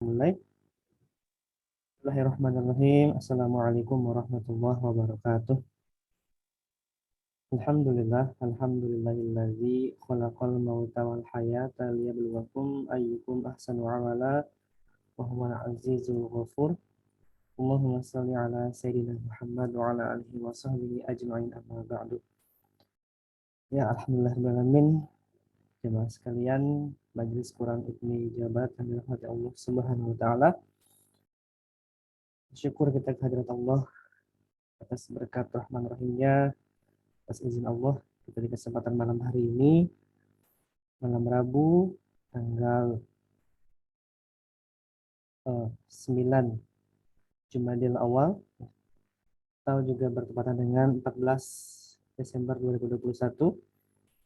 Mulai. Bismillahirrahmanirrahim. Assalamualaikum warahmatullahi wabarakatuh. Alhamdulillahilladzi khalaqal mauta wal hayata liyabluwakum ayyukum ahsanu amala wa huwal azizul ghafur. Allahumma shalli ala sayyidina Muhammad wa ala alihi wa sahbihi ajma'in amma ba'du. Ya alhamdulillahirabbil alamin. Jemaah sekalian, Majelis Quran Ibni Jabat yang dirahmati Allah Subhanahu wa taala. Syukur kita kehadirat Allah atas berkat rahman rahimnya, atas izin Allah kita di kesempatan malam hari ini, malam Rabu tanggal 9 Jumadil Awal, atau juga bertepatan dengan 14 Desember 2021,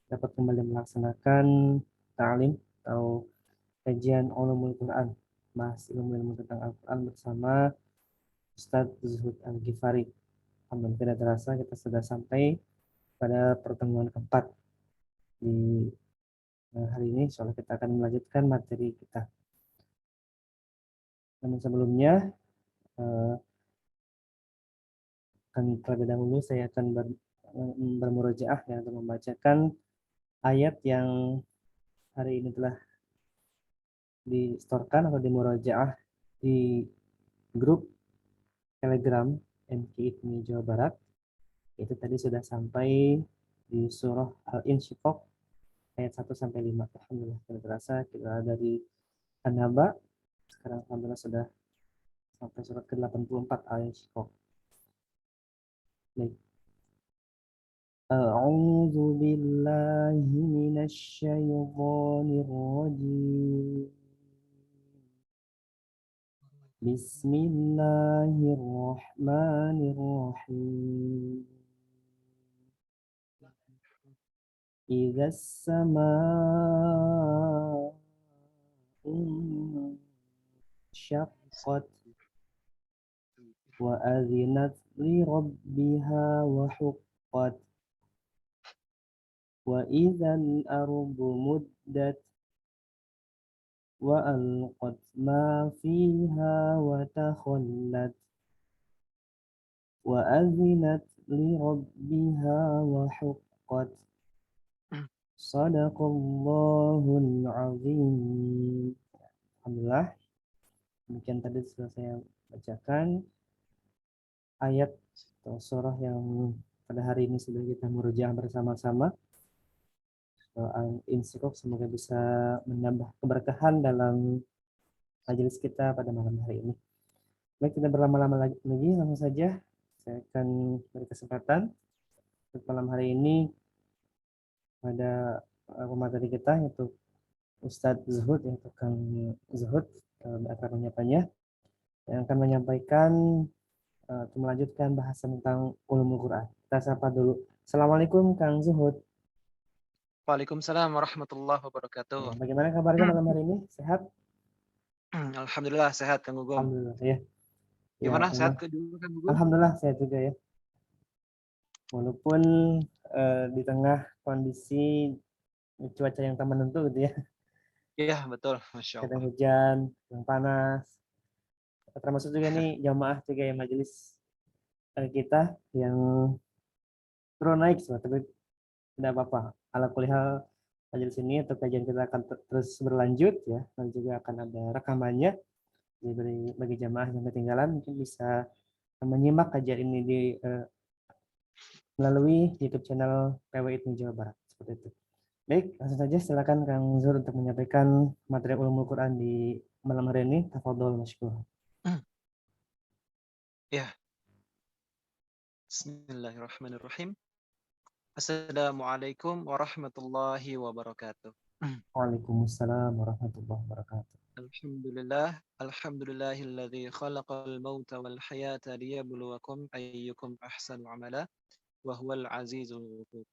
dapat kembali melaksanakan ta'lim atau kajian ulumul Quran, bahas ilmu-ilmu tentang Al-Quran bersama Ustadz Zuhud Al-Ghifari. Alhamdulillah tidak terasa kita sudah sampai pada pertemuan keempat di hari ini. Soalnya kita akan melanjutkan materi kita. Namun sebelumnya, terlebih dahulu saya akan bermurojaah ya, untuk membacakan ayat yang hari ini telah distorkan atau dimurojaah di grup Telegram MKI Jawa Barat. Itu tadi sudah sampai di surah Al-Insyiqaq ayat 1 sampai 5. Alhamdulillah tidak terasa kita dari An-Naba. Sekarang alhamdulillah sudah sampai surat ke-84 Al-Insyiqaq. Baik. أعوذ بالله من الشيطان الرجيم بسم الله الرحمن الرحيم إذا السماء انشقت وأذنت لربها وحقت وإذا الأرض مدت وألقت ما فيها وتخلت وأذنت لربها وحقت Sadaqallahul azim. Alhamdulillah. Demikian tadi sudah saya bacakan ayat atau surah yang pada hari ini sudah kita murojaah bersama-sama. Al-Insyiqaq, semoga bisa menambah keberkahan dalam majelis kita pada malam hari ini. Baik, tidak berlama-lama lagi, langsung saja saya akan beri kesempatan untuk malam hari ini pada pemateri kita, yaitu Ustadz Zuhud, yang Kang Zuhud akrab menyapanya, yang akan menyampaikan untuk melanjutkan bahasan tentang ulumul Quran. Kita sapa dulu. Assalamualaikum Kang Zuhud. Waalaikumsalam warahmatullahi wabarakatuh. Bagaimana kabarnya malam hari ini? Sehat? Alhamdulillah sehat Kang Gugum. Alhamdulillah ya. Ya, Gimana sehat memang. ke dulu Kang Gugum? Alhamdulillah sehat juga ya. Walaupun di tengah kondisi cuaca yang tak menentu gitu ya. Iya betul, Masya Kadang Allah. hujan, yang panas. Termasuk juga nih jamaah juga yang majelis kita yang turun naik, tapi tidak apa-apa. Ala kulihal majelis ini atau kajian kita akan terus berlanjut ya, dan juga akan ada rekamannya. Jadi bagi jamaah yang ketinggalan mungkin bisa menyimak kajian ini di melalui YouTube channel PWI Jawa Barat, seperti itu. Baik, langsung saja silakan Kang Zur untuk menyampaikan materi ulumul Quran di malam hari ini. Tafadhol masykur. Ya. Bismillahirrahmanirrahim. Assalamualaikum warahmatullahi wabarakatuh. Waalaikumsalam warahmatullahi wabarakatuh. Alhamdulillahilladzi khalaqal mauta wal hayata liyabluwakum ayyukum ahsanu amala wa huwal azizul ghafur.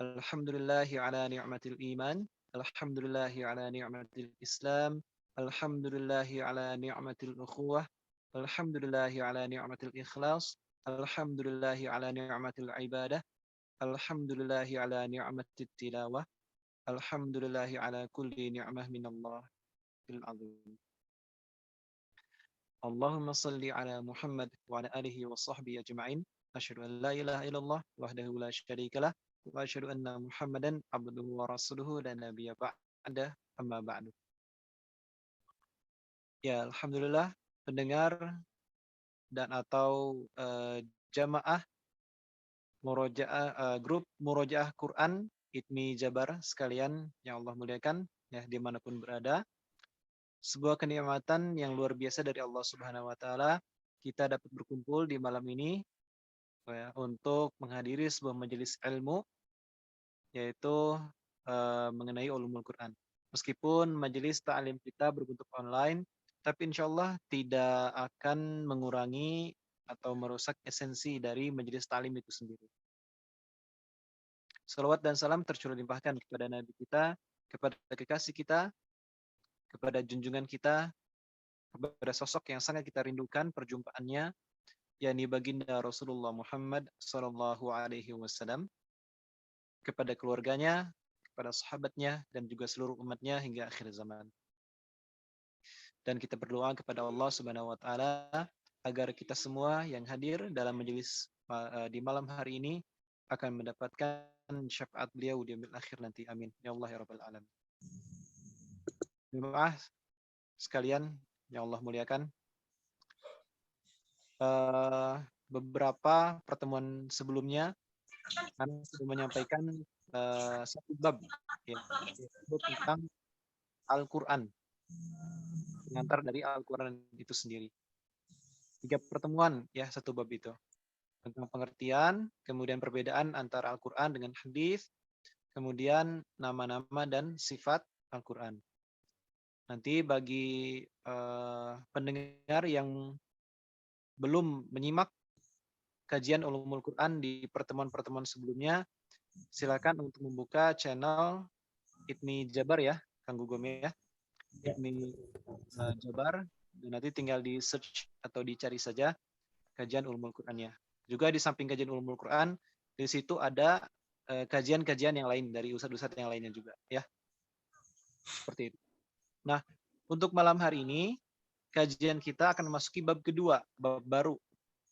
Alhamdulillahi ala ni'matil iman, alhamdulillahi ala ni'matil islam, alhamdulillahi ala ni'matil ukhuwah, alhamdulillahi ala ni'matil ikhlas, alhamdulillahi ala ni'matil ibadah, alhamdulillahi ala ni'matit tilawah, alhamdulillahi ala kulli ni'mah minallah fil azim. Allahumma salli ala Muhammad wa ala alihi wa sahbihi ajma'in. Asyhadu an la ilaha illallah wahdahu la syarikalah wa asyhadu anna Muhammadan abduhu wa rasuluhu la nabiyya ba'da, amma ba'du. Ya, alhamdulillah pendengar dan atau jamaah grup Murojaah Quran ITMI Jabar sekalian yang Allah muliakan ya dimanapun berada. Sebuah kenikmatan yang luar biasa dari Allah Subhanahu wa taala kita dapat berkumpul di malam ini ya, untuk menghadiri sebuah majelis ilmu yaitu mengenai ulumul Quran. Meskipun majelis ta'lim kita berbentuk online, tapi insya Allah tidak akan mengurangi atau merusak esensi dari majelis ta'lim itu sendiri. Salawat dan salam tercurah limpahkan kepada Nabi kita, kepada kekasih kita, kepada junjungan kita, kepada sosok yang sangat kita rindukan perjumpaannya, yakni baginda Rasulullah Muhammad Sallallahu Alaihi Wasallam, kepada keluarganya, kepada sahabatnya, dan juga seluruh umatnya hingga akhir zaman. Dan kita berdoa kepada Allah Subhanahu Wa Taala agar kita semua yang hadir dalam majelis di malam hari ini akan mendapatkan syafaat beliau di yaumil akhir nanti. Amin. Ya Allah ya Rabbal Alamin. Jemaah sekalian yang Allah muliakan, beberapa pertemuan sebelumnya kami sudah menyampaikan satu bab ya, tentang Al-Quran, pengantar dari Al-Quran itu sendiri. 3 pertemuan ya satu bab itu, tentang pengertian, kemudian perbedaan antara Al-Quran dengan hadis, kemudian nama-nama dan sifat Al-Quran. Nanti bagi pendengar yang belum menyimak kajian ulumul Quran di pertemuan-pertemuan sebelumnya, silakan untuk membuka channel ITMI Jabar ya, Kang Gugum ya. ITMI Jabar, dan nanti tinggal di search atau dicari saja kajian ulumul Qurannya. Juga di samping kajian ulumul Quran, di situ ada kajian-kajian yang lain dari ustadz-ustadz yang lainnya juga ya. Seperti itu. Nah, untuk malam hari ini kajian kita akan memasuki bab kedua, bab baru.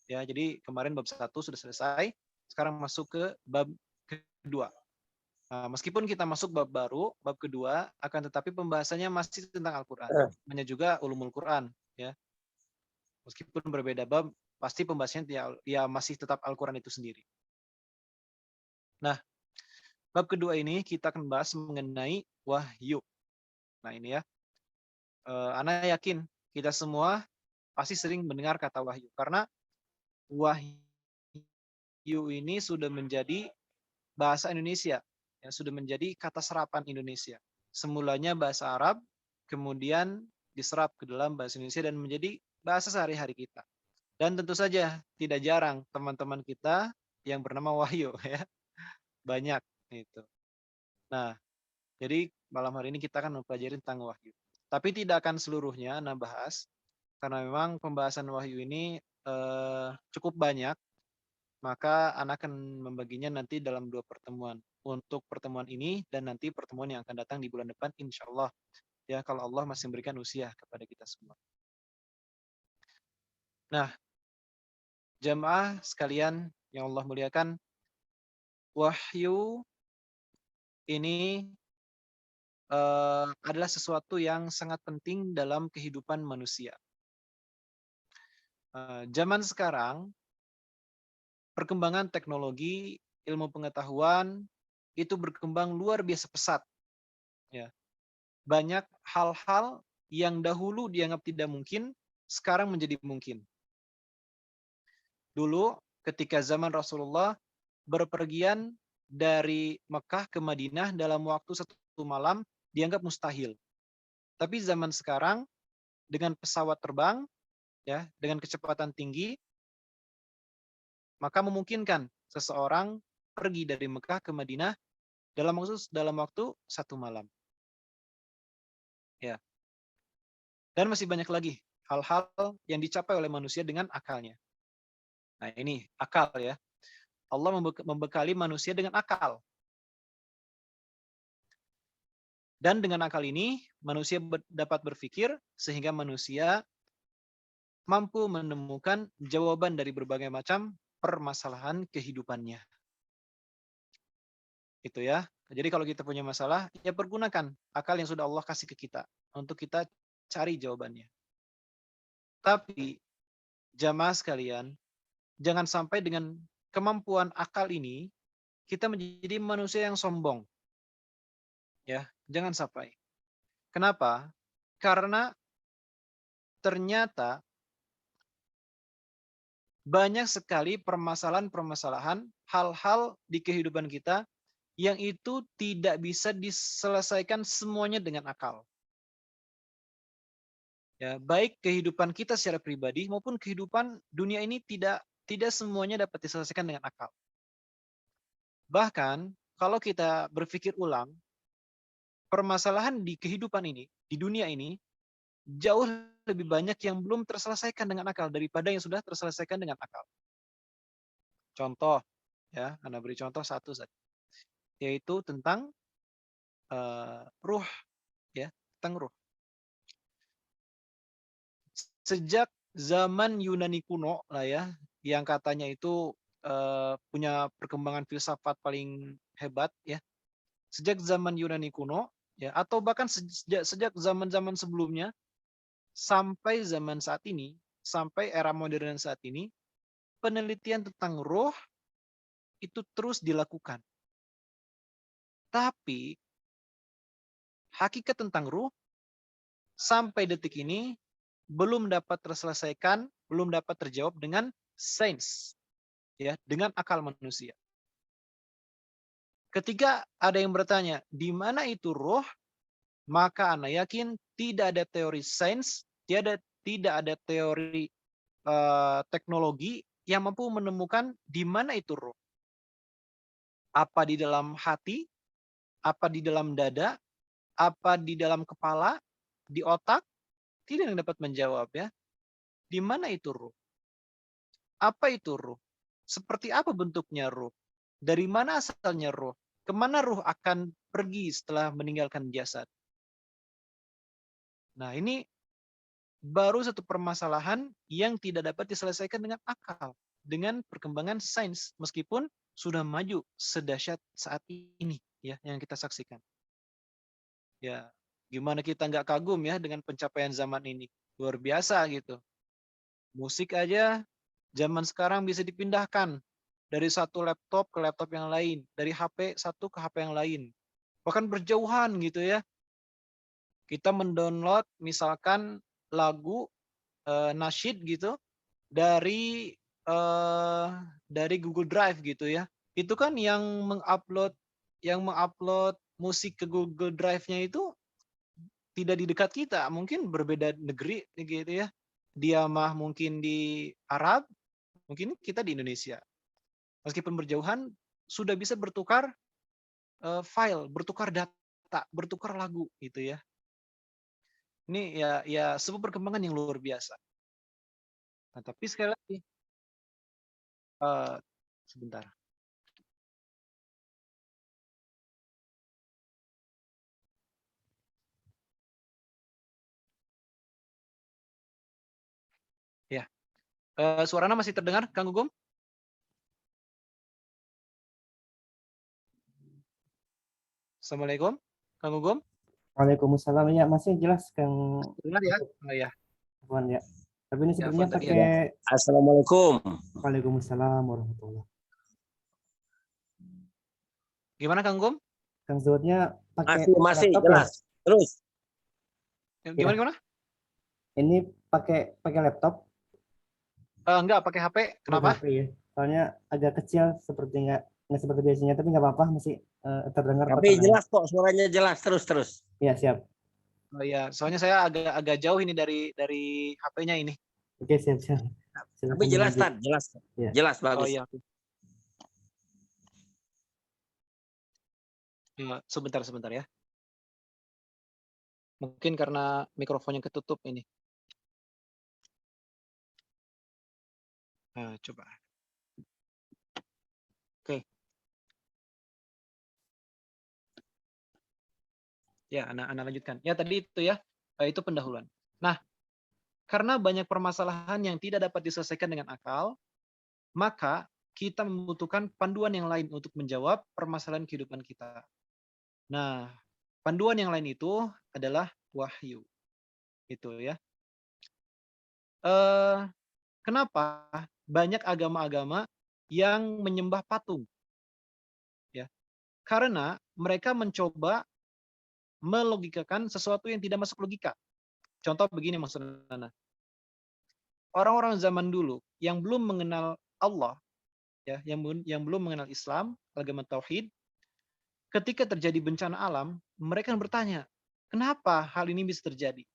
Ya, jadi kemarin bab 1 sudah selesai, sekarang masuk ke bab kedua. Nah, meskipun kita masuk bab baru, bab kedua, akan tetapi pembahasannya masih tentang Al-Quran. Namanya juga ulumul Quran. Ya. Meskipun berbeda bab, pasti pembahasannya ya masih tetap Al-Quran itu sendiri. Nah, bab kedua ini kita akan bahas mengenai wahyu. Nah ini ya, Ana yakin kita semua pasti sering mendengar kata wahyu. Karena wahyu ini sudah menjadi bahasa Indonesia, ya, sudah menjadi kata serapan Indonesia. Semulanya bahasa Arab, kemudian diserap ke dalam bahasa Indonesia dan menjadi bahasa sehari-hari kita. Dan tentu saja tidak jarang teman-teman kita yang bernama Wahyu, ya, banyak itu. Nah, jadi malam hari ini kita akan mempelajari tentang wahyu. Tapi tidak akan seluruhnya Ana bahas, karena memang pembahasan wahyu ini cukup banyak. Maka Ana akan membaginya nanti dalam 2 pertemuan. Untuk pertemuan ini dan nanti pertemuan yang akan datang di bulan depan, insya Allah. Ya, kalau Allah masih memberikan usia kepada kita semua. Nah, jamaah sekalian yang Allah muliakan, wahyu ini adalah sesuatu yang sangat penting dalam kehidupan manusia. Zaman sekarang, perkembangan teknologi, ilmu pengetahuan itu berkembang luar biasa pesat. Ya. Banyak hal-hal yang dahulu dianggap tidak mungkin, sekarang menjadi mungkin. Dulu ketika zaman Rasulullah berpergian dari Mekah ke Madinah dalam waktu 1 malam dianggap mustahil. Tapi zaman sekarang dengan pesawat terbang, ya, dengan kecepatan tinggi, maka memungkinkan seseorang pergi dari Mekah ke Madinah dalam waktu 1 malam. Ya. Dan masih banyak lagi hal-hal yang dicapai oleh manusia dengan akalnya. Nah, ini akal ya. Allah membekali manusia dengan akal. Dan dengan akal ini manusia dapat berpikir sehingga manusia mampu menemukan jawaban dari berbagai macam permasalahan kehidupannya. Itu ya. Jadi kalau kita punya masalah, ya pergunakan akal yang sudah Allah kasih ke kita untuk kita cari jawabannya. Tapi jamaah sekalian, jangan sampai dengan kemampuan akal ini kita menjadi manusia yang sombong. Ya, jangan sampai. Kenapa? Karena ternyata banyak sekali permasalahan-permasalahan, hal-hal di kehidupan kita yang itu tidak bisa diselesaikan semuanya dengan akal. Ya, baik kehidupan kita secara pribadi maupun kehidupan dunia ini tidak semuanya dapat diselesaikan dengan akal. Bahkan kalau kita berpikir ulang, permasalahan di kehidupan ini, di dunia ini, jauh lebih banyak yang belum terselesaikan dengan akal daripada yang sudah terselesaikan dengan akal. Contoh, ya, Anda beri contoh satu saja, yaitu tentang ruh, ya, tentang ruh. Sejak zaman Yunani kuno lah ya, yang katanya itu punya perkembangan filsafat paling hebat ya. Sejak zaman Yunani kuno ya, atau bahkan sejak zaman-zaman sebelumnya sampai zaman saat ini, sampai era modern saat ini, penelitian tentang roh itu terus dilakukan. Tapi hakikat tentang ruh sampai detik ini belum dapat terselesaikan, belum dapat terjawab dengan sains, ya, dengan akal manusia. Ketika ada yang bertanya, di mana itu roh? Maka Anda yakin tidak ada teori sains, tidak ada teori teknologi yang mampu menemukan di mana itu roh. Apa di dalam hati? Apa di dalam dada? Apa di dalam kepala? Di otak? Tidak yang dapat menjawab ya. Di mana itu ruh? Apa itu ruh? Seperti apa bentuknya ruh? Dari mana asalnya ruh? Kemana ruh akan pergi setelah meninggalkan jasad? Nah, ini baru satu permasalahan yang tidak dapat diselesaikan dengan akal, dengan perkembangan sains, meskipun sudah maju sedahsyat saat ini ya yang kita saksikan. Ya, gimana kita nggak kagum ya dengan pencapaian zaman ini? Luar biasa gitu. Musik aja zaman sekarang bisa dipindahkan dari satu laptop ke laptop yang lain, dari HP satu ke HP yang lain. Bahkan berjauhan gitu ya. Kita mendownload misalkan lagu nasyid gitu dari Google Drive gitu ya. Itu kan yang mengupload musik ke Google Drive-nya itu tidak di dekat kita, mungkin berbeda negeri gitu ya. Dia mah mungkin di Arab, mungkin kita di Indonesia. Meskipun berjauhan, sudah bisa bertukar file, bertukar data, bertukar lagu gitu ya. Ini ya sebuah perkembangan yang luar biasa. Nah, tapi sekali lagi, sebentar. Ya, suaranya masih terdengar, Kang Gugum? Assalamualaikum, Kang Gugum? Waalaikumsalam. Ya, masih jelas Kang Dengar ya? Oh ya, Afwan ya. Tapi ini ya, sebenarnya ya. pakai Assalamualaikum. Waalaikumsalam warahmatullah. Gimana Kang Gugum? Kang Zuhudnya pakai Masih laptop ya? jelas. Terus. Gimana Ya. gimana? Ini pakai laptop, Enggak, pakai HP. Kenapa? HP ya. Soalnya agak kecil seperti nggak seperti biasanya, tapi nggak apa-apa, masih terdengar kok. Tapi jelas kok, suaranya jelas. Terus. Ya, siap. Oh iya, soalnya saya agak jauh ini dari HP-nya ini. Oke, siap. Tapi Silakan jelas, dilanjut. Tan. Jelas. Ya. Jelas, Oh bagus. iya. Ya, sebentar ya. Mungkin karena mikrofonnya ketutup ini. Nah, coba. Oke. Ya, anak lanjutkan. Ya, tadi itu ya, itu pendahuluan. Nah, Karena banyak permasalahan yang tidak dapat diselesaikan dengan akal, maka kita membutuhkan panduan yang lain untuk menjawab permasalahan kehidupan kita. Nah, panduan yang lain itu adalah wahyu. Itu ya. Eh, Kenapa banyak agama-agama yang menyembah patung? Ya, karena mereka mencoba melogikakan sesuatu yang tidak masuk logika. Contoh begini maksudnya. Orang-orang zaman dulu yang belum mengenal Allah, ya, yang belum mengenal Islam, agama tauhid, ketika terjadi bencana alam, mereka bertanya, kenapa hal ini bisa terjadi?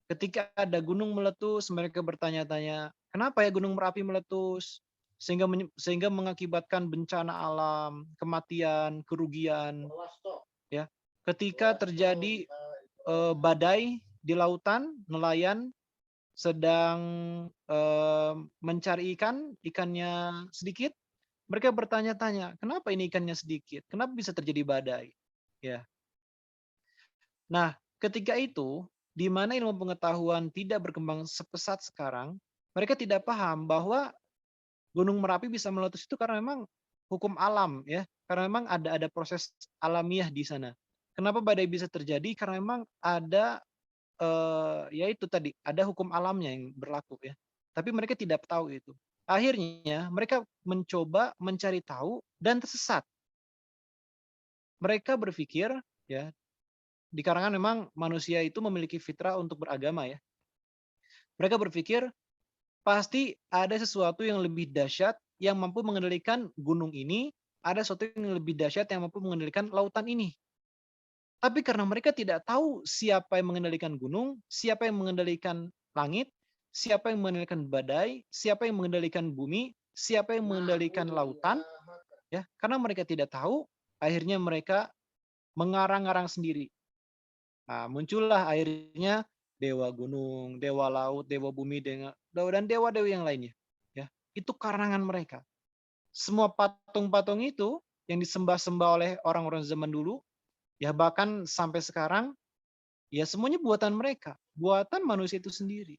Ketika ada gunung meletus, mereka bertanya-tanya, kenapa ya gunung Merapi meletus? Sehingga mengakibatkan bencana alam, kematian, kerugian. Ya, ketika terjadi badai di lautan, nelayan sedang mencari ikan, ikannya sedikit, mereka bertanya-tanya, kenapa ini ikannya sedikit? Kenapa bisa terjadi badai? Ya. Nah, ketika itu, di mana ilmu pengetahuan tidak berkembang sepesat sekarang, mereka tidak paham bahwa Gunung Merapi bisa meletus itu karena memang hukum alam, ya. Karena memang ada proses alamiah di sana. Kenapa badai bisa terjadi? Karena memang ada ya itu tadi, ada hukum alamnya yang berlaku ya. Tapi mereka tidak tahu itu. Akhirnya mereka mencoba mencari tahu dan tersesat. Mereka berpikir ya, di karangan memang manusia itu memiliki fitrah untuk beragama ya. Mereka berpikir pasti ada sesuatu yang lebih dahsyat yang mampu mengendalikan gunung ini, ada sesuatu yang lebih dahsyat yang mampu mengendalikan lautan ini. Tapi karena mereka tidak tahu siapa yang mengendalikan gunung, siapa yang mengendalikan langit, siapa yang mengendalikan badai, siapa yang mengendalikan bumi, siapa yang mengendalikan lautan, ya, karena mereka tidak tahu, akhirnya mereka mengarang-arang sendiri. Nah, muncullah akhirnya dewa gunung, dewa laut, dewa bumi, dan dewa-dewa yang lainnya. Ya, itu karangan mereka. Semua patung-patung itu yang disembah-sembah oleh orang-orang zaman dulu, ya bahkan sampai sekarang, ya semuanya buatan mereka, buatan manusia itu sendiri.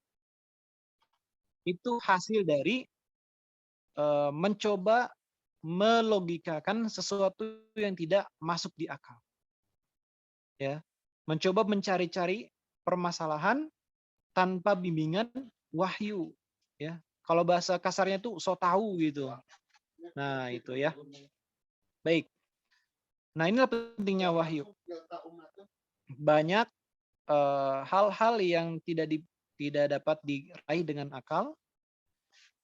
Itu hasil dari mencoba melogikakan sesuatu yang tidak masuk di akal. Ya, mencoba mencari-cari permasalahan tanpa bimbingan wahyu, ya. Kalau bahasa kasarnya tuh so tahu gitu. Nah, itu ya. Baik. Nah, inilah pentingnya wahyu. Banyak hal-hal yang tidak dapat diraih dengan akal,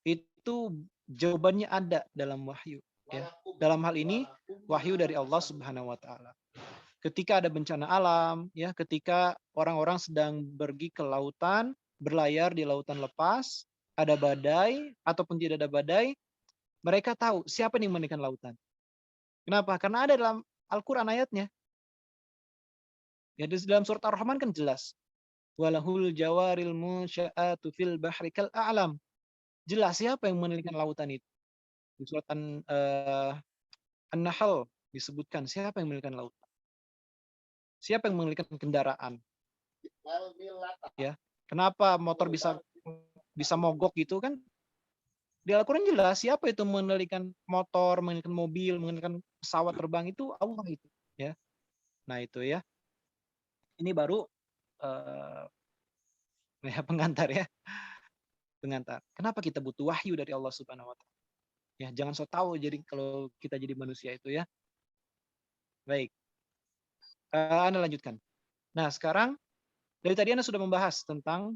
itu jawabannya ada dalam wahyu. Ya. Dalam hal ini, wahyu dari Allah Subhanahu wa Ta'ala. Ketika ada bencana alam, ya, ketika orang-orang sedang pergi ke lautan, berlayar di lautan lepas, ada badai ataupun tidak ada badai, mereka tahu siapa yang mengendalikan lautan. Kenapa? Karena ada dalam Al-Quran ayatnya. Ya, di dalam surat Ar-Rahman kan jelas. Walahul jawaril munsya'atu fil bahri kal a'lam. Jelas siapa yang mengendalikan lautan itu. Di surat An-Nahl disebutkan siapa yang mengendalikan lautan. Siapa yang mengendalikan kendaraan. Ya, kenapa motor bisa mogok gitu kan? Di Al-Quran jelas siapa itu mengendalikan motor, mengendalikan mobil, mengendalikan pesawat terbang, itu Allah itu, ya. Nah, itu ya. Ini baru ya pengantar ya. Pengantar. Kenapa kita butuh wahyu dari Allah Subhanahu wa Ta'ala? Ya, jangan so tahu jadi kalau kita jadi manusia itu ya. Baik. Anda lanjutkan. Nah, sekarang dari tadi Anda sudah membahas tentang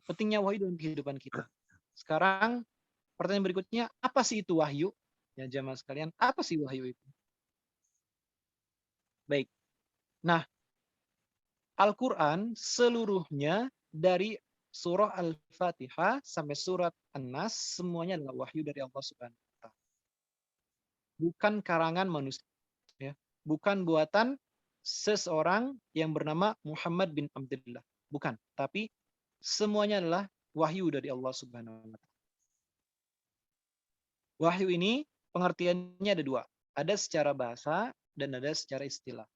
pentingnya wahyu dalam kehidupan kita. Sekarang pertanyaan berikutnya, apa sih itu wahyu? Ya, jamaah sekalian, apa sih wahyu itu? Baik. Nah, Al-Quran seluruhnya dari surah Al-Fatihah sampai surat An-Nas, semuanya adalah wahyu dari Allah Subhanahu wa Ta'ala. Bukan karangan manusia. Ya. Bukan buatan seseorang yang bernama Muhammad bin Abdullah. Bukan. Tapi semuanya adalah wahyu dari Allah Subhanahu wa Ta'ala. Wahyu ini pengertiannya ada dua. Ada secara bahasa dan ada secara istilah.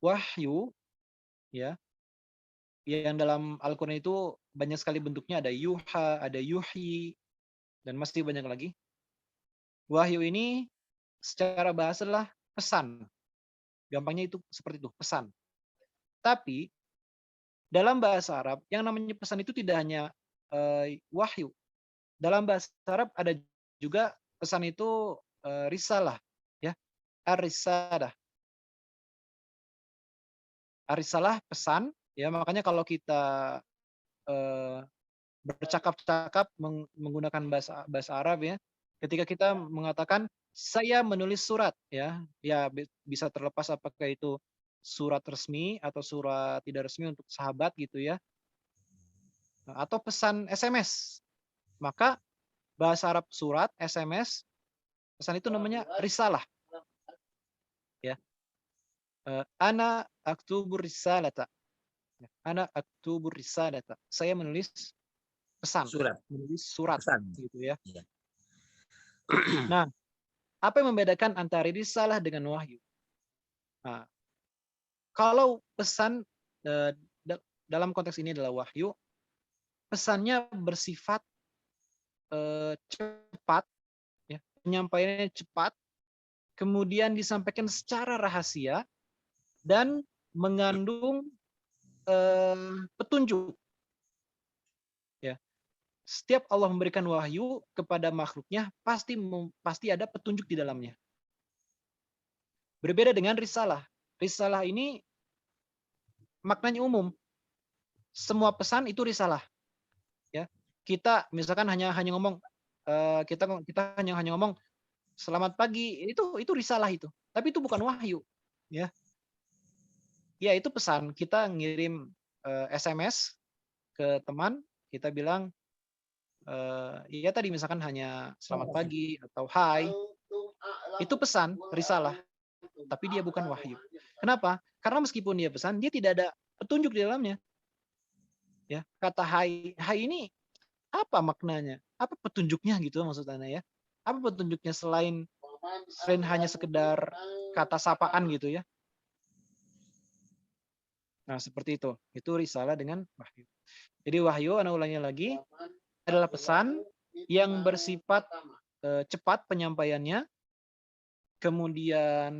Wahyu, ya, yang dalam Al-Quran itu banyak sekali bentuknya, ada yuha, ada yuhi, dan masih banyak lagi. Wahyu ini secara bahasa adalah pesan. Gampangnya itu seperti itu, pesan. Tapi dalam bahasa Arab, yang namanya pesan itu tidak hanya wahyu. Dalam bahasa Arab ada juga pesan itu risalah, ya, ar-risalah. Ar-risalah pesan, ya, makanya kalau kita bercakap-cakap menggunakan bahasa Arab, ya, ketika kita mengatakan saya menulis surat, ya, bisa terlepas apakah itu surat resmi atau surat tidak resmi untuk sahabat gitu ya, atau pesan SMS, maka bahasa Arab surat, SMS, pesan itu namanya risalah, ya. Ana aktubur risalata, ana aktubur risalata, saya menulis pesan, Surat. menulis surat, Pesan. gitu ya. Iya. Nah, apa yang membedakan antara risalah dengan wahyu? Nah, kalau pesan dalam konteks ini adalah wahyu, pesannya bersifat cepat, ya, penyampaiannya cepat, kemudian disampaikan secara rahasia dan mengandung petunjuk. Ya, setiap Allah memberikan wahyu kepada makhluknya pasti ada petunjuk di dalamnya. Berbeda dengan risalah. Risalah ini maknanya umum. Semua pesan itu risalah. Ya, kita misalkan hanya ngomong kita hanya ngomong selamat pagi, itu risalah itu. Tapi itu bukan wahyu, ya. Ya, itu pesan. Kita ngirim SMS ke teman, kita bilang ya tadi misalkan hanya selamat pagi atau hai. Itu pesan, risalah. Tapi dia bukan wahyu. Kenapa? Karena meskipun dia pesan, dia tidak ada petunjuk di dalamnya. Ya, kata hai ini apa maknanya? Apa petunjuknya gitu maksudnya, ya? Apa petunjuknya selain hanya sekedar kata sapaan gitu ya? Nah, seperti itu. Itu risalah dengan wahyu. Jadi wahyu, ana ulangi lagi, adalah pesan yang bersifat cepat penyampaiannya, kemudian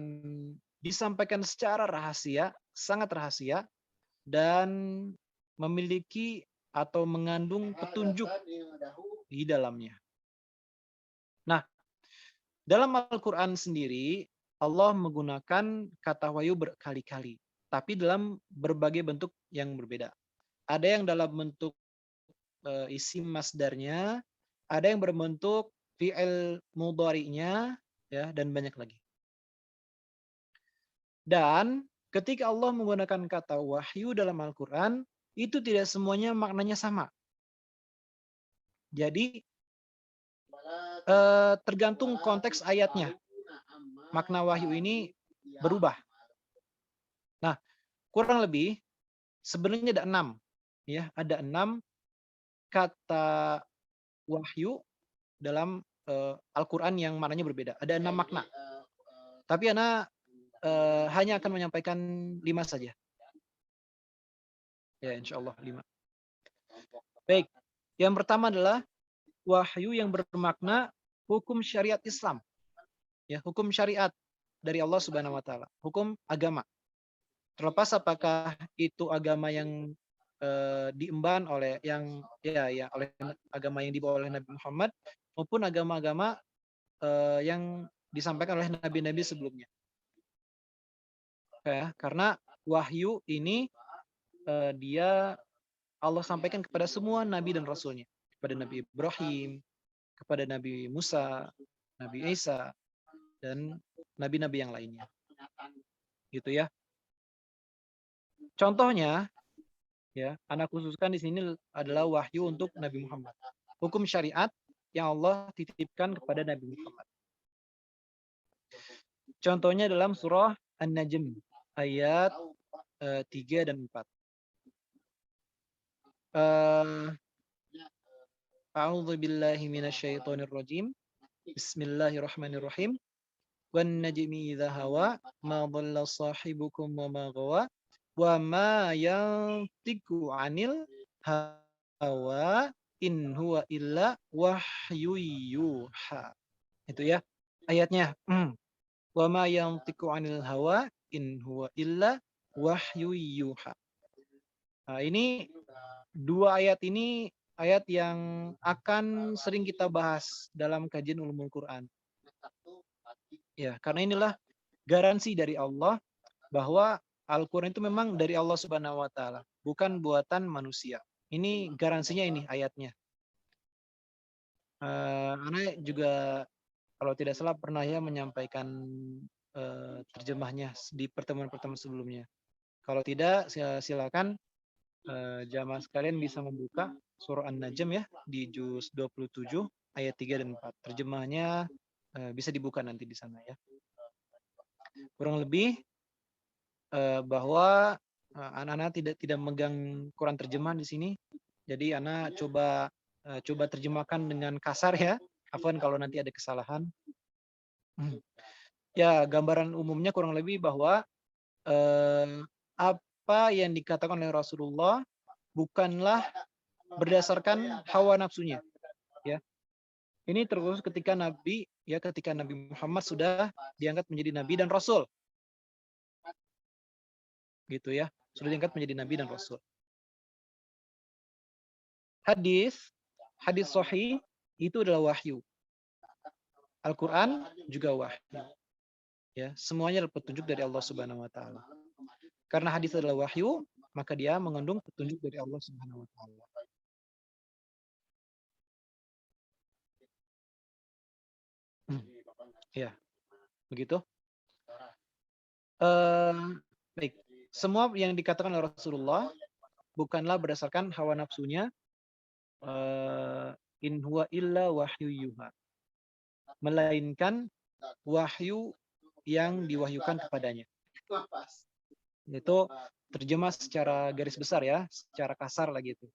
disampaikan secara rahasia, sangat rahasia, dan memiliki atau mengandung petunjuk di dalamnya. Nah, dalam Al-Quran sendiri, Allah menggunakan kata wahyu berkali-kali, tapi dalam berbagai bentuk yang berbeda. Ada yang dalam bentuk isim masdarnya, ada yang berbentuk fi'il mudhari'nya, ya, dan banyak lagi. Dan ketika Allah menggunakan kata wahyu dalam Al-Quran, itu tidak semuanya maknanya sama. Jadi tergantung konteks ayatnya. Makna wahyu ini berubah. Nah, kurang lebih sebenarnya ada 6. Ya, ada 6 kata wahyu dalam Al-Quran yang maknanya berbeda. Ada 6 makna. Tapi Ana hanya akan menyampaikan 5 saja. Ya, insya Allah 5. Baik, yang pertama adalah wahyu yang bermakna hukum syariat Islam. Ya, hukum syariat dari Allah Subhanahu wa taala, hukum agama. Terlepas apakah itu agama yang diemban oleh oleh agama yang dibawa oleh Nabi Muhammad maupun agama-agama yang disampaikan oleh nabi-nabi sebelumnya. Ya, karena wahyu ini dia Allah sampaikan kepada semua nabi dan rasulnya, kepada Nabi Ibrahim, kepada Nabi Musa, Nabi Isa, dan nabi-nabi yang lainnya. Gitu ya. Contohnya, ya, Ana khususkan di sini adalah wahyu untuk Nabi Muhammad. Hukum syariat yang Allah titipkan kepada Nabi Muhammad. Contohnya dalam surah An-Najm ayat 3 dan 4. A'udzu billahi minasyaitonir rajim. Bismillahirrahmanirrahim. Wan najmi idza hawa ma dhalla sahibukum wa ma ghawa wa ma yantiqu 'anil hawa in huwa illa wahyu yuha. Itu ya ayatnya. Wa ma yantiqu 'anil hawa in huwa illa wahyu yuha. Nah, ini dua ayat ini ayat yang akan sering kita bahas dalam kajian ulumul Quran. Ya, karena inilah garansi dari Allah bahwa Al-Quran itu memang dari Allah Subhanahu wa taala, bukan buatan manusia. Ini garansinya ini ayatnya. Ana juga kalau tidak salah pernah ya menyampaikan terjemahnya di pertemuan-pertemuan sebelumnya. Kalau tidak silakan jamaah sekalian bisa membuka surah An-Najm ya di juz 27 ayat 3 dan 4. Terjemahnya bisa dibuka nanti di sana ya. Kurang lebih bahwa anak-anak tidak megang Quran terjemahan di sini. Jadi anak coba terjemahkan dengan kasar ya. Afwan kalau nanti ada kesalahan. Ya, gambaran umumnya kurang lebih bahwa apa yang dikatakan oleh Rasulullah bukanlah berdasarkan hawa nafsunya, ya. Ini terkhusus ketika Nabi Muhammad sudah diangkat menjadi Nabi dan Rasul, gitu ya, sudah diangkat menjadi Nabi dan Rasul. Hadis sahih itu adalah wahyu. Al-Quran juga wahyu. Ya, semuanya adalah petunjuk dari Allah Subhanahu wa taala. Karena hadis adalah wahyu, maka dia mengandung petunjuk dari Allah Subhanahu wa taala. Ya, begitu. Baik, semua yang dikatakan oleh Rasulullah bukanlah berdasarkan hawa nafsunya. In huwa illa wahyu yuha. Melainkan wahyu yang diwahyukan kepadanya. Itu terjemah secara garis besar ya, secara kasar lagi itu.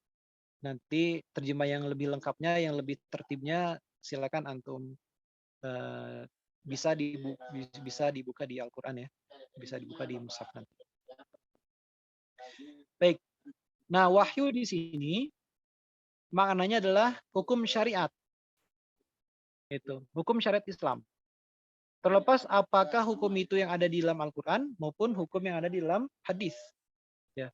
Nanti terjemah yang lebih lengkapnya, yang lebih tertibnya silakan antum bisa dibuka di Al-Quran ya, bisa dibuka di mushaf nanti. Baik, nah wahyu di sini maknanya adalah hukum syariat, itu hukum syariat Islam. Terlepas apakah hukum itu yang ada di dalam Al-Quran maupun hukum yang ada di dalam hadis. Ya.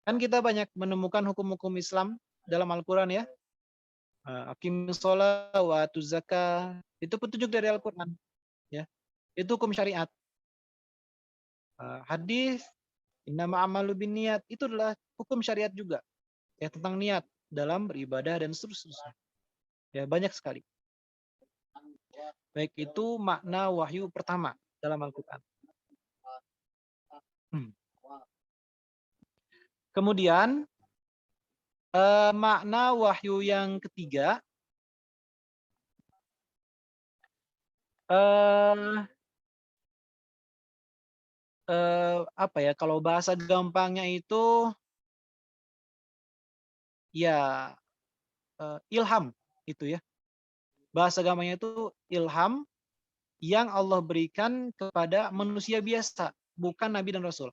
Kan kita banyak menemukan hukum-hukum Islam dalam Al-Quran ya. Aqimus shalah wa atuz zakah, itu petunjuk dari Al-Quran. Ya. Itu hukum syariat. Hadis, innama amalu binniyat, itu adalah hukum syariat juga. Ya, tentang niat dalam beribadah dan seterusnya. Ya, banyak sekali. Baik, itu makna wahyu pertama dalam Al-Quran. Kemudian makna wahyu yang ketiga apa ya, kalau bahasa gampangnya itu ya ilham itu ya. Bahasa gampangnya itu ilham yang Allah berikan kepada manusia biasa, bukan nabi dan rasul.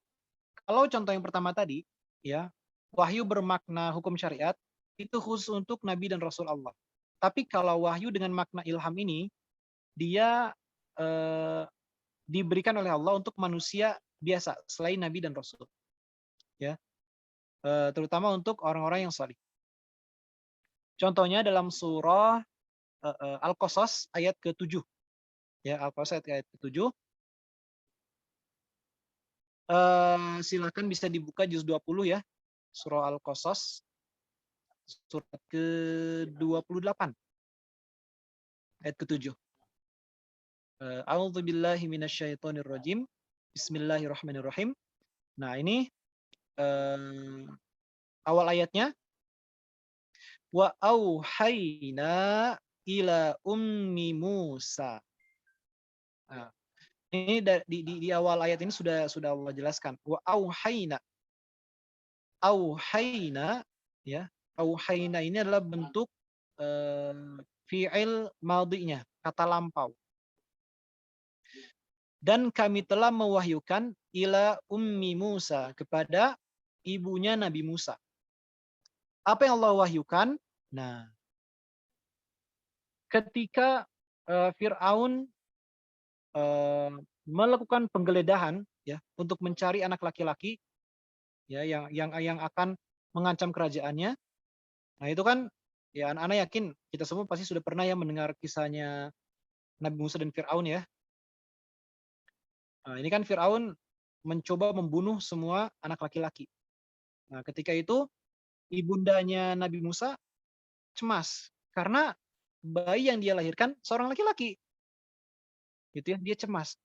Kalau contoh yang pertama tadi ya, wahyu bermakna hukum syariat itu khusus untuk nabi dan rasul Allah. Tapi kalau wahyu dengan makna ilham ini dia diberikan oleh Allah untuk manusia biasa selain nabi dan rasul. Ya. Terutama untuk orang-orang yang salih. Contohnya dalam surah Al-Qasas ayat ke-7. Ya, Al-Qasas ayat ke-7. Silakan bisa dibuka juz 20 ya. Surah Al-Qasas surat ke-28. Ayat ke-7. A'udzubillahi minasyaitonirrajim. Bismillahirrahmanirrahim. Nah, ini awal ayatnya, wa auhayna ila ummi Musa. Nah, ini di awal ayat ini sudah Allah jelaskan. Wa auhayna. Auhayna ya. Auhayna ini adalah bentuk fi'il madhinya, kata lampau. Dan kami telah mewahyukan ila ummi Musa, kepada ibunya Nabi Musa. Apa yang Allah wahyukan? Nah, ketika Fir'aun melakukan penggeledahan ya untuk mencari anak laki-laki ya yang akan mengancam kerajaannya. Nah, itu kan ya anak-anak yakin kita semua pasti sudah pernah ya mendengar kisahnya Nabi Musa dan Fir'aun ya. Nah, ini kan Fir'aun mencoba membunuh semua anak laki-laki. Nah, ketika itu ibundanya Nabi Musa cemas karena bayi yang dia lahirkan seorang laki-laki. Gitu ya, dia cemas.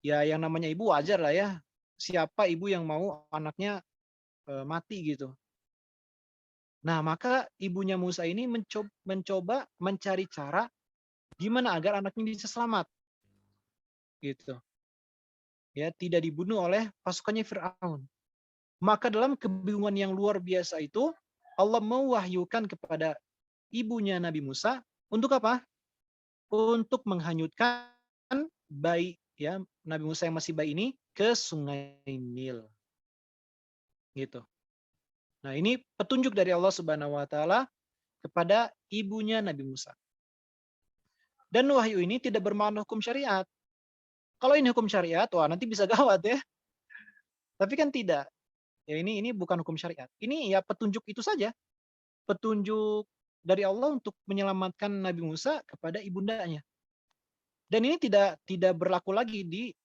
Ya yang namanya ibu wajar lah ya. Siapa ibu yang mau anaknya mati gitu. Nah, maka ibunya Musa ini mencoba mencari cara gimana agar anaknya bisa selamat. Gitu. Ya, tidak dibunuh oleh pasukannya Firaun. Maka dalam kebingungan yang luar biasa itu, Allah mewahyukan kepada ibunya Nabi Musa untuk apa? Untuk menghanyutkan bayi ya Nabi Musa yang masih bayi ini ke Sungai Nil. Gitu. Nah, ini petunjuk dari Allah Subhanahu wa taala kepada ibunya Nabi Musa. Dan wahyu ini tidak bermakna hukum syariat. Kalau ini hukum syariat, wah nanti bisa gawat ya. Tapi kan tidak. Ya ini bukan hukum syariat. Ini ya petunjuk itu saja. Petunjuk dari Allah untuk menyelamatkan Nabi Musa kepada ibundanya. Dan ini tidak berlaku lagi di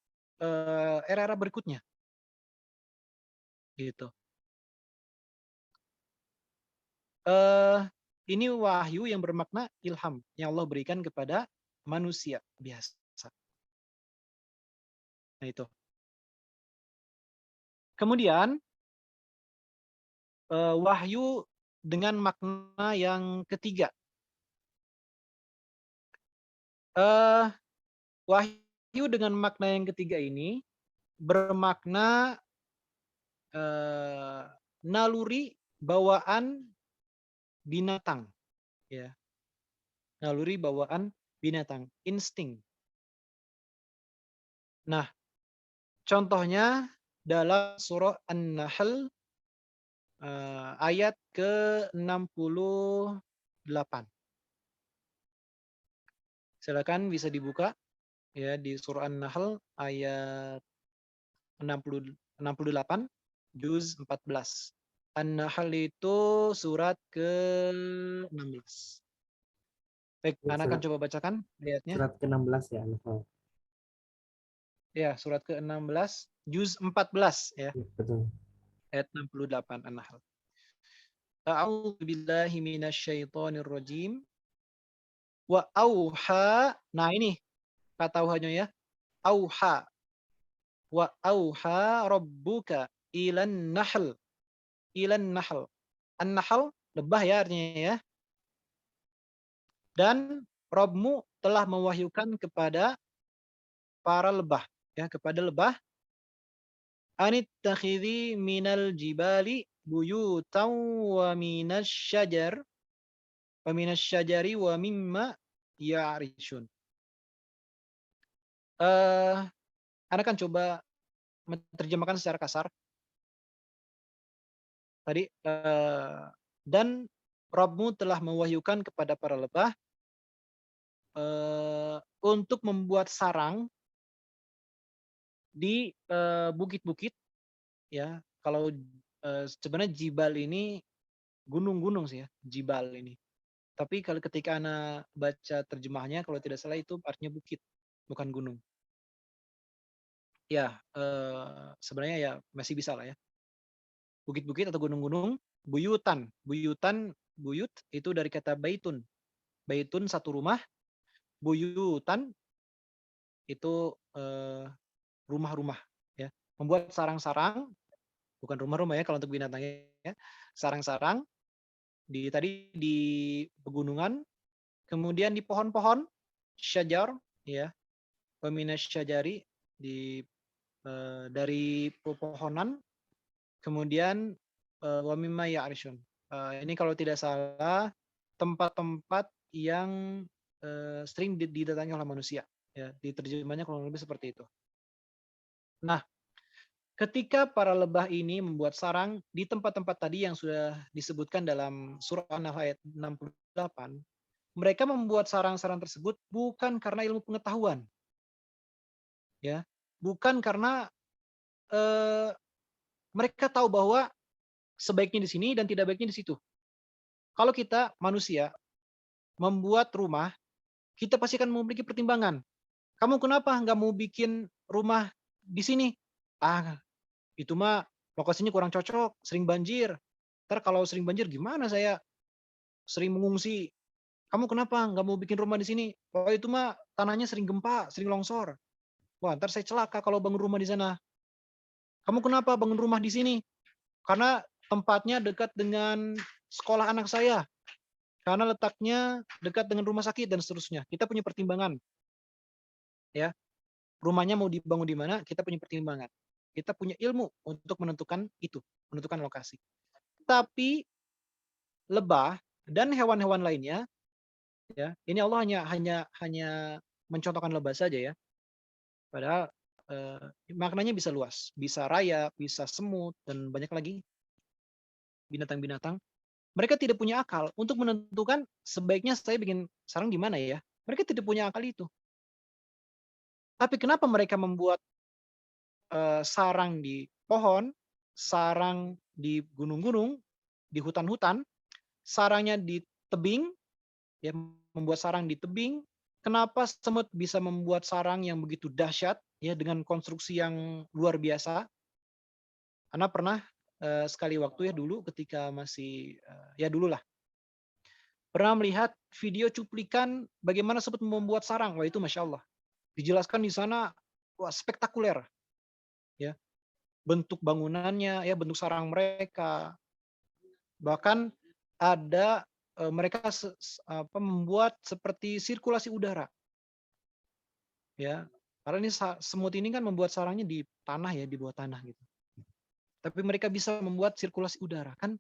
era-era berikutnya. Gitu. Ini wahyu yang bermakna ilham yang Allah berikan kepada manusia biasa. Nah itu. Kemudian wahyu dengan makna yang ketiga. Wahyu dengan makna yang ketiga ini bermakna naluri bawaan binatang, ya. Naluri bawaan binatang, insting. Nah, contohnya dalam surah An-Nahl ayat ke-68. Silakan bisa dibuka ya di surah An-Nahl ayat 68 juz 14. An-Nahl itu surat ke-16. Baik, Ya, Anak akan coba bacakan ayatnya. Surat ke-16 ya. Ya, surat ke-16 juz 14 ya. Ya, betul. Ayat 68 An-Nahl. A'udzu billahi minasyaitonir rajim. Wa auha. Nah, ini kata auhanya ya. Auha. Wa auha rabbuka ilan nahl. Ilan nahl. An-nahl lebah ya artinya ya. Dan Rabbmu telah mewahyukan kepada para lebah ya, kepada lebah anittakhidhi minal jibali buyutan wa minasyajar wa minasyajari wa mimma ya'rishun. Anak kan coba menerjemahkan secara kasar. Tadi dan Rabbmu telah mewahyukan kepada para lebah untuk membuat sarang di bukit-bukit ya. Kalau sebenarnya jibal ini gunung-gunung sih ya, jibal ini. Tapi kalau ketika Ana baca terjemahnya kalau tidak salah itu artinya bukit, bukan gunung. Ya, sebenarnya ya masih bisa lah ya. Bukit-bukit atau gunung-gunung, buyutan. Buyut itu dari kata baitun. Baitun satu rumah, buyutan itu rumah-rumah ya. Membuat sarang-sarang, bukan rumah-rumah ya kalau untuk binatangnya ya. Sarang-sarang tadi di pegunungan, kemudian di pohon-pohon, syajar ya. Peminas syajari dari pepohonan, kemudian wa mimma ya'rishun. Ini kalau tidak salah tempat-tempat yang sering didatangi oleh manusia Ya, di terjemahnya kurang lebih seperti itu. Nah, ketika para lebah ini membuat sarang di tempat-tempat tadi yang sudah disebutkan dalam surah An-Nahl ayat 68, mereka membuat sarang-sarang tersebut bukan karena ilmu pengetahuan, ya, bukan karena eh, mereka tahu bahwa sebaiknya di sini dan tidak baiknya di situ. Kalau kita manusia membuat rumah, kita pasti akan memiliki pertimbangan. Kamu kenapa nggak mau bikin rumah di sini? Ah, itu mah lokasinya kurang cocok, sering banjir. Ntar kalau sering banjir gimana saya sering mengungsi? Kamu kenapa nggak mau bikin rumah di sini? Oh itu mah tanahnya sering gempa, sering longsor. Wah ntar saya celaka kalau bangun rumah di sana. Kamu kenapa bangun rumah di sini? Karena tempatnya dekat dengan sekolah anak saya. Karena letaknya dekat dengan rumah sakit dan seterusnya. Kita punya pertimbangan. Ya, rumahnya mau dibangun di mana? Kita punya pertimbangan. Kita punya ilmu untuk menentukan itu, menentukan lokasi. Tapi lebah dan hewan-hewan lainnya, ya, ini Allah hanya mencontohkan lebah saja ya. Padahal maknanya bisa luas, bisa rayap, bisa semut dan banyak lagi binatang-binatang. Mereka tidak punya akal untuk menentukan sebaiknya saya bikin sarang di mana ya. Mereka tidak punya akal itu. Tapi kenapa mereka membuat sarang di pohon, sarang di gunung-gunung, di hutan-hutan, sarangnya di tebing, ya, membuat sarang di tebing. Kenapa semut bisa membuat sarang yang begitu dahsyat, ya, dengan konstruksi yang luar biasa? Karena pernah sekali waktu ya dulu ketika masih ya dulu lah pernah melihat video cuplikan bagaimana semut membuat sarang. Wah itu masya Allah. Dijelaskan di sana, wah spektakuler, ya, bentuk bangunannya, ya, bentuk sarang mereka. Bahkan ada mereka membuat seperti sirkulasi udara, ya. Karena ini semut ini kan membuat sarangnya di tanah ya, di bawah tanah gitu. Tapi mereka bisa membuat sirkulasi udara, kan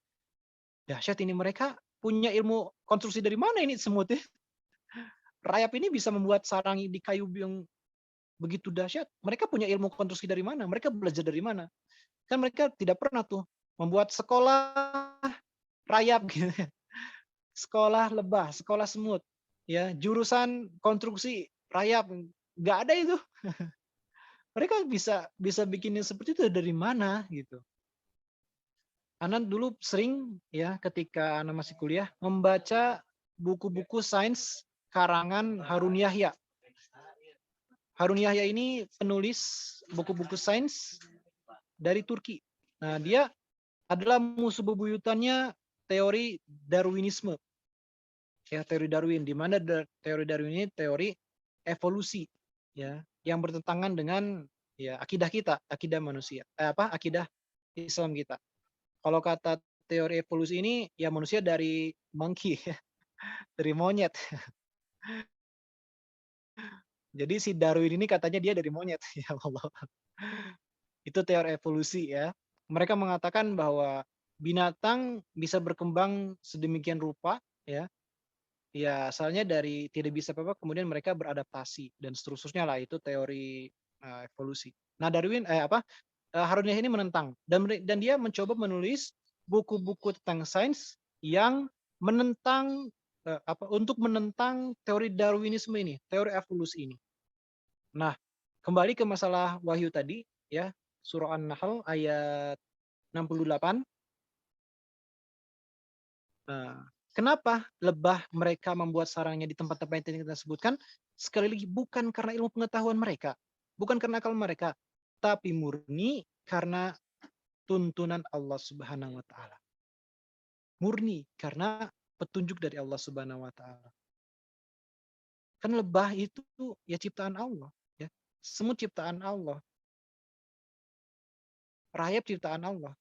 dahsyat ini. Mereka punya ilmu konstruksi dari mana ini semut ya? Rayap ini bisa membuat sarang di kayu yang begitu dahsyat. Mereka punya ilmu konstruksi dari mana? Mereka belajar dari mana? Kan mereka tidak pernah tuh membuat sekolah rayap gitu. Sekolah lebah, sekolah semut, ya, jurusan konstruksi rayap, nggak ada itu. Mereka bisa bisa bikinnya seperti itu dari mana gitu. Anak dulu sering ya ketika anak masih kuliah membaca buku-buku sains karangan Harun Yahya. Harun Yahya ini penulis buku-buku sains dari Turki. Nah, dia adalah musuh bebuyutannya teori Darwinisme. Ya, teori Darwin, di mana teori Darwin ini teori evolusi, ya, yang bertentangan dengan ya akidah kita, akidah manusia, akidah Islam kita. Kalau kata teori evolusi ini ya manusia dari monkey, dari monyet. Jadi si Darwin ini katanya dia dari monyet, ya Allah. Itu teori evolusi ya. Mereka mengatakan bahwa binatang bisa berkembang sedemikian rupa, ya. Ya asalnya dari tidak bisa apa-apa, kemudian mereka beradaptasi dan seterusnya lah, itu teori evolusi. Nah Harun Yahya ini menentang dan dia mencoba menulis buku-buku tentang sains yang menentang untuk menentang teori Darwinisme ini, teori evolusi ini. Nah, kembali ke masalah wahyu tadi ya, surah An-Nahl ayat 68. Nah, kenapa lebah mereka membuat sarangnya di tempat-tempat yang kita sebutkan? Sekali lagi, bukan karena ilmu pengetahuan mereka, bukan karena akal mereka, tapi murni karena tuntunan Allah Subhanahu wa taala. Murni karena petunjuk dari Allah Subhanahu wa taala. Kan lebah itu ya ciptaan Allah, ya. Semut ciptaan Allah. Rayap ciptaan Allah.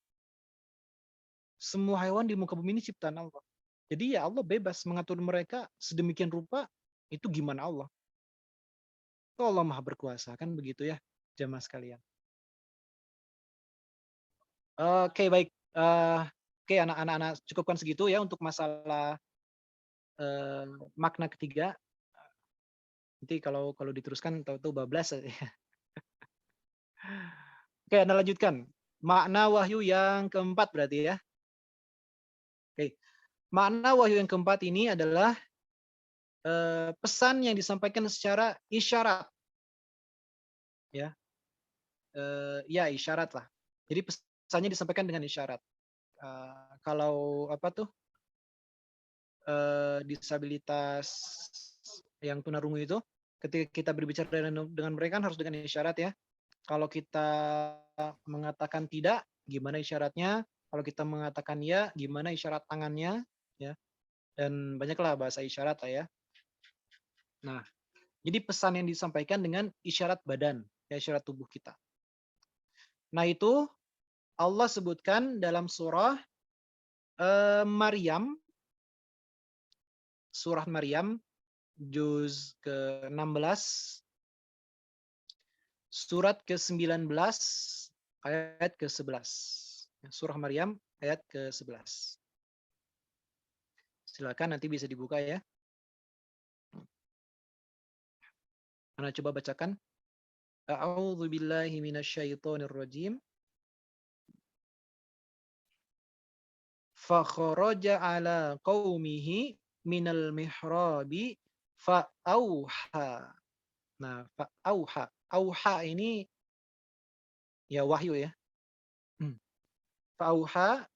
Semua hewan di muka bumi ini ciptaan Allah. Jadi ya Allah bebas mengatur mereka sedemikian rupa, itu gimana Allah. Oh, Allah Maha berkuasa, kan begitu ya, jamaah sekalian. Oke, baik. Oke, anak-anak cukupkan segitu ya untuk masalah makna ketiga. Nanti kalau diteruskan tahu-tahu bablas. Oke, Anda lanjutkan. Makna wahyu yang keempat berarti ya. Oke. Makna wahyu yang keempat ini adalah pesan yang disampaikan secara isyarat. Ya. Ya, isyarat lah. Jadi pesannya disampaikan dengan isyarat. Kalau apa tuh? Disabilitas yang tunarungu itu, ketika kita berbicara dengan mereka kan harus dengan isyarat ya. Kalau kita mengatakan tidak, gimana isyaratnya? Kalau kita mengatakan ya, gimana isyarat tangannya? Ya, dan banyaklah bahasa isyarat lah ya. Nah, jadi pesan yang disampaikan dengan isyarat badan, ya, isyarat tubuh kita. Nah itu Allah sebutkan dalam surah Maryam, surah Maryam, juz ke-16, surat ke-19, ayat ke-11. Surah Maryam, ayat ke-11. Silakan nanti bisa dibuka ya. Anda coba bacakan. A'udzu billahi minasyaitonir rajim. Fa kharaja ala qaumihi minal mihrabi fa auha. Nah, fa auha. Auha ini ya wahyu ya. Fa auha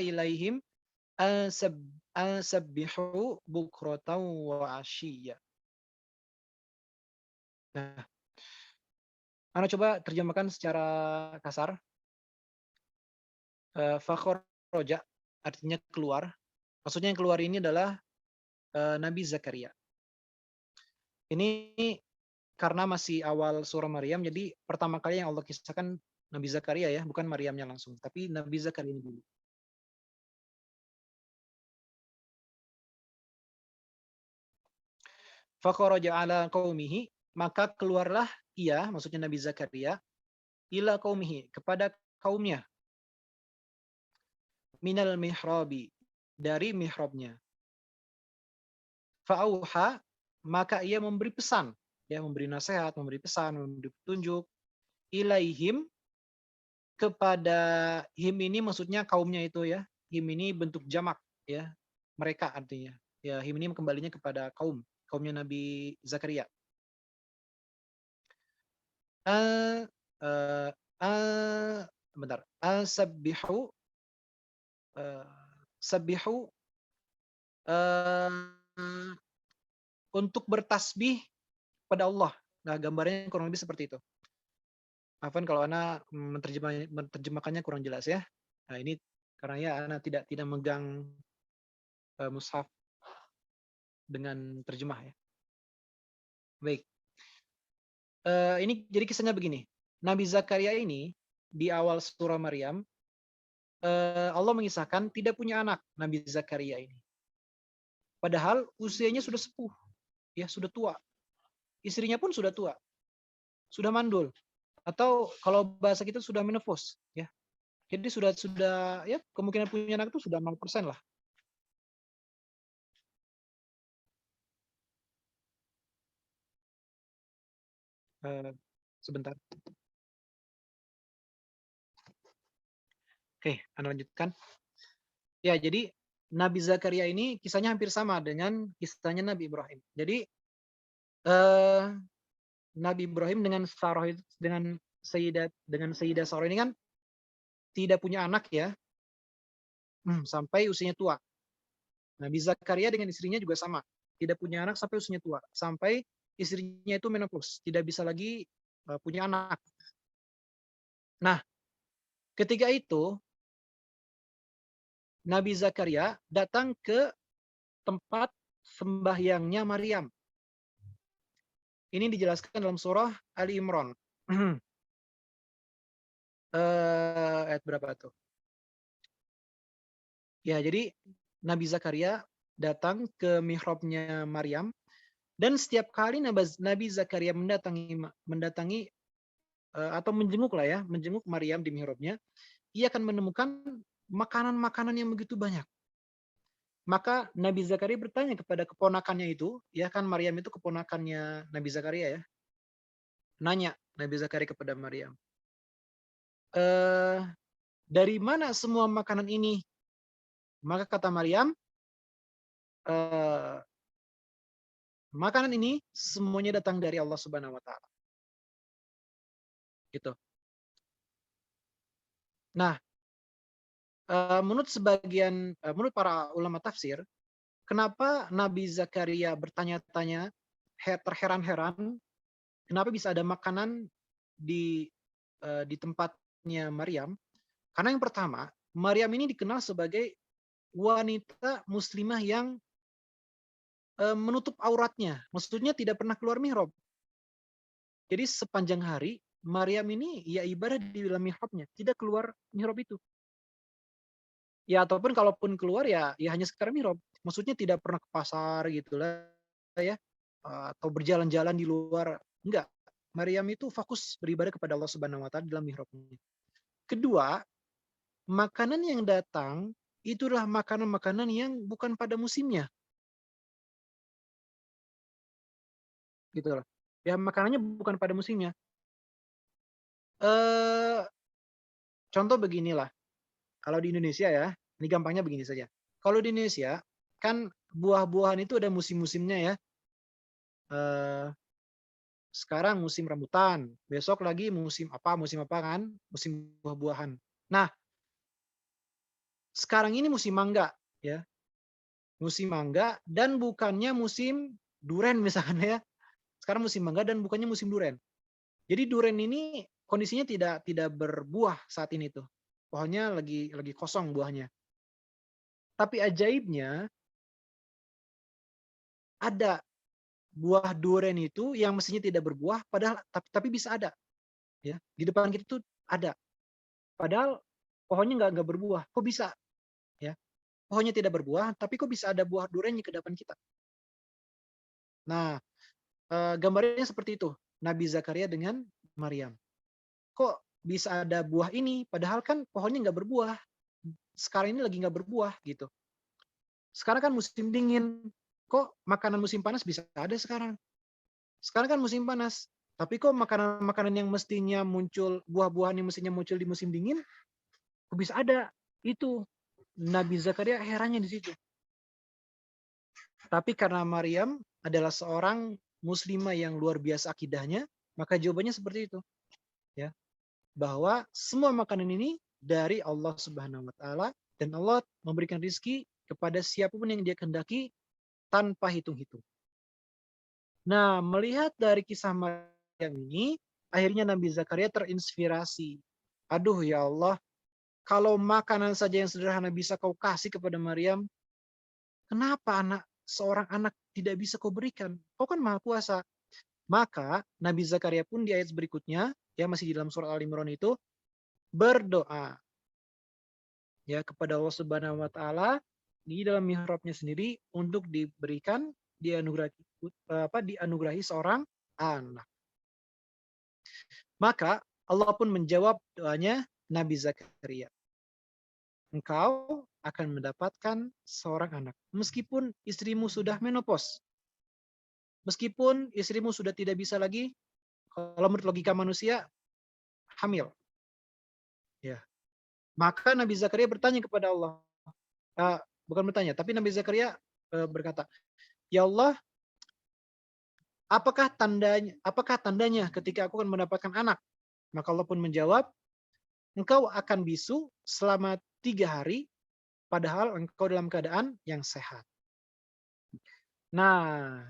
ilaihim ansabbihu bukratan wa ashiya. Nah, Anda coba terjemahkan secara kasar. Fakhoroja artinya keluar. Maksudnya yang keluar ini adalah Nabi Zakaria. Ini karena masih awal surah Maryam, jadi pertama kali yang Allah kisahkan Nabi Zakaria ya, bukan Maryamnya langsung, tapi Nabi Zakaria dulu. Fakharaja ala qaumihi, maka keluarlah ia, maksudnya Nabi Zakaria, ila qaumihi, kepada kaumnya. Minal mihrabi, dari mihrabnya. Fa'auha, maka ia memberi pesan, ya, memberi nasihat, memberi pesan, memberi petunjuk, ilaihim, kepada him ini maksudnya kaumnya itu ya. Him ini bentuk jamak ya, mereka artinya. Ya, him ini kembalinya kepada kaumnya Nabi Zakaria. Bentar. Sabbihu untuk bertasbih pada Allah. Nah, gambarnya kurang lebih seperti itu. Afwan kalau Ana menerjemahkannya kurang jelas ya. Nah, ini karena ya Ana tidak megang mushaf dengan terjemah ya. Baik. Ini jadi kisahnya begini. Nabi Zakaria ini di awal surah Maryam Allah mengisahkan tidak punya anak Nabi Zakaria ini. Padahal usianya sudah sepuh, ya sudah tua. Istrinya pun sudah tua, sudah mandul, atau kalau bahasa kita sudah menopause, ya. Jadi sudah ya kemungkinan punya anak itu sudah 0% lah. Sebentar. Oke, Anda lanjutkan. Ya, jadi Nabi Zakaria ini kisahnya hampir sama dengan kisahnya Nabi Ibrahim. Jadi Nabi Ibrahim dengan Sarah dengan Sayyidah Sarah ini kan tidak punya anak ya, sampai usianya tua. Nabi Zakaria dengan istrinya juga sama, tidak punya anak sampai usianya tua, sampai istrinya itu menopause, tidak bisa lagi punya anak. Nah, ketika itu Nabi Zakaria datang ke tempat sembahyangnya Maryam. Ini dijelaskan dalam surah Ali Imran. Ayat berapa tuh? Ya, jadi Nabi Zakaria datang ke mihrabnya Maryam, dan setiap kali Nabi Zakaria mendatangi atau menjenguk Maryam di mihrabnya, ia akan menemukan makanan-makanan yang begitu banyak. Maka Nabi Zakaria bertanya kepada keponakannya itu, ya kan Maryam itu keponakannya Nabi Zakaria ya. Nanya Nabi Zakaria kepada Maryam, dari mana semua makanan ini? Maka kata Maryam, "Eh, makanan ini semuanya datang dari Allah Subhanahu wa taala." Gitu. Nah, menurut para ulama tafsir, kenapa Nabi Zakaria bertanya-tanya, terheran-heran, kenapa bisa ada makanan di tempatnya Maryam? Karena yang pertama, Maryam ini dikenal sebagai wanita muslimah yang menutup auratnya. Maksudnya tidak pernah keluar mihrab. Jadi sepanjang hari, Maryam ini ya ibadah di dalam mihrabnya, tidak keluar mihrab itu. Ya ataupun kalaupun keluar ya hanya sekedar mihrab. Maksudnya tidak pernah ke pasar gitu lah ya. Atau berjalan-jalan di luar. Enggak. Maryam itu fokus beribadah kepada Allah Subhanahu wa taala dalam mihrabnya. Kedua, makanan yang datang itulah makanan-makanan yang bukan pada musimnya. Gitu loh. Ya makanannya bukan pada musimnya. Contoh beginilah. Kalau di Indonesia ya, ini gampangnya begini saja. Kalau di Indonesia, kan buah-buahan itu ada musim-musimnya ya. Sekarang musim rambutan, besok lagi musim apa kan? Musim buah-buahan. Nah, sekarang ini musim mangga ya. Musim mangga dan bukannya musim duren misalnya ya. Sekarang musim mangga dan bukannya musim duren. Jadi duren ini kondisinya tidak berbuah saat ini tuh. Pohonnya lagi kosong buahnya. Tapi ajaibnya ada buah duren itu yang mestinya tidak berbuah padahal tapi bisa ada. Ya, di depan kita tuh ada. Padahal pohonnya nggak berbuah. Kok bisa? Ya, pohonnya tidak berbuah, tapi kok bisa ada buah durennya ke depan kita? Nah, gambarnya seperti itu. Nabi Zakaria dengan Maryam. Kok bisa ada buah ini? Padahal kan pohonnya nggak berbuah. Sekarang ini lagi nggak berbuah gitu. Sekarang kan musim dingin. Kok makanan musim panas bisa ada sekarang? Sekarang kan musim panas. Tapi kok makanan-makanan yang mestinya muncul, buah-buahan yang mestinya muncul di musim dingin, kok bisa ada? Itu Nabi Zakaria herannya di situ. Tapi karena Maryam adalah seorang muslimah yang luar biasa akidahnya, maka jawabannya seperti itu. Ya, bahwa semua makanan ini dari Allah Subhanahu wa taala dan Allah memberikan rizki kepada siapapun yang dia kehendaki tanpa hitung-hitung. Nah, melihat dari kisah Maryam ini, akhirnya Nabi Zakaria terinspirasi. Aduh ya Allah, kalau makanan saja yang sederhana bisa kau kasih kepada Maryam, kenapa seorang anak tidak bisa kau berikan? Kau kan Maha Kuasa. Maka Nabi Zakaria pun di ayat berikutnya, ya masih di dalam surat Al-Imran itu, berdoa ya kepada Allah Subhanahu wa taala di dalam mihrabnya sendiri untuk diberikan dianugerahi seorang anak. Maka Allah pun menjawab doanya Nabi Zakaria. Engkau akan mendapatkan seorang anak. Meskipun istrimu sudah menopause. Meskipun istrimu sudah tidak bisa lagi, kalau menurut logika manusia, hamil. Ya. Maka Nabi Zakaria bertanya kepada Allah. Bukan bertanya, tapi Nabi Zakaria berkata, Ya Allah, apakah tandanya ketika aku akan mendapatkan anak? Maka Allah pun menjawab, engkau akan bisu selama 3 hari, padahal engkau dalam keadaan yang sehat. Nah,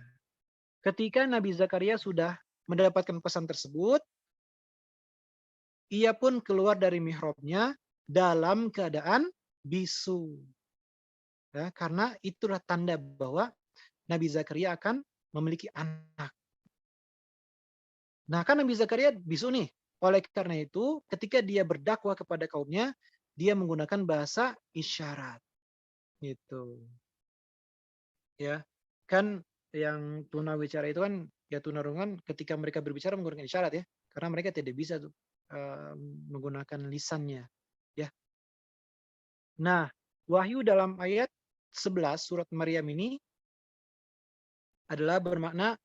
ketika Nabi Zakaria sudah mendapatkan pesan tersebut, ia pun keluar dari mihrabnya dalam keadaan bisu. Ya, karena itulah tanda bahwa Nabi Zakaria akan memiliki anak. Nah, kan Nabi Zakaria bisu nih. Oleh karena itu, ketika dia berdakwah kepada kaumnya, dia menggunakan bahasa isyarat. Gitu. Ya. Kan yang tunawicara itu kan ya tunarungan ketika mereka berbicara menggunakan isyarat ya. Karena mereka tidak bisa tuh menggunakan lisannya, ya. Nah, wahyu dalam ayat 11 surat Maryam ini adalah bermakna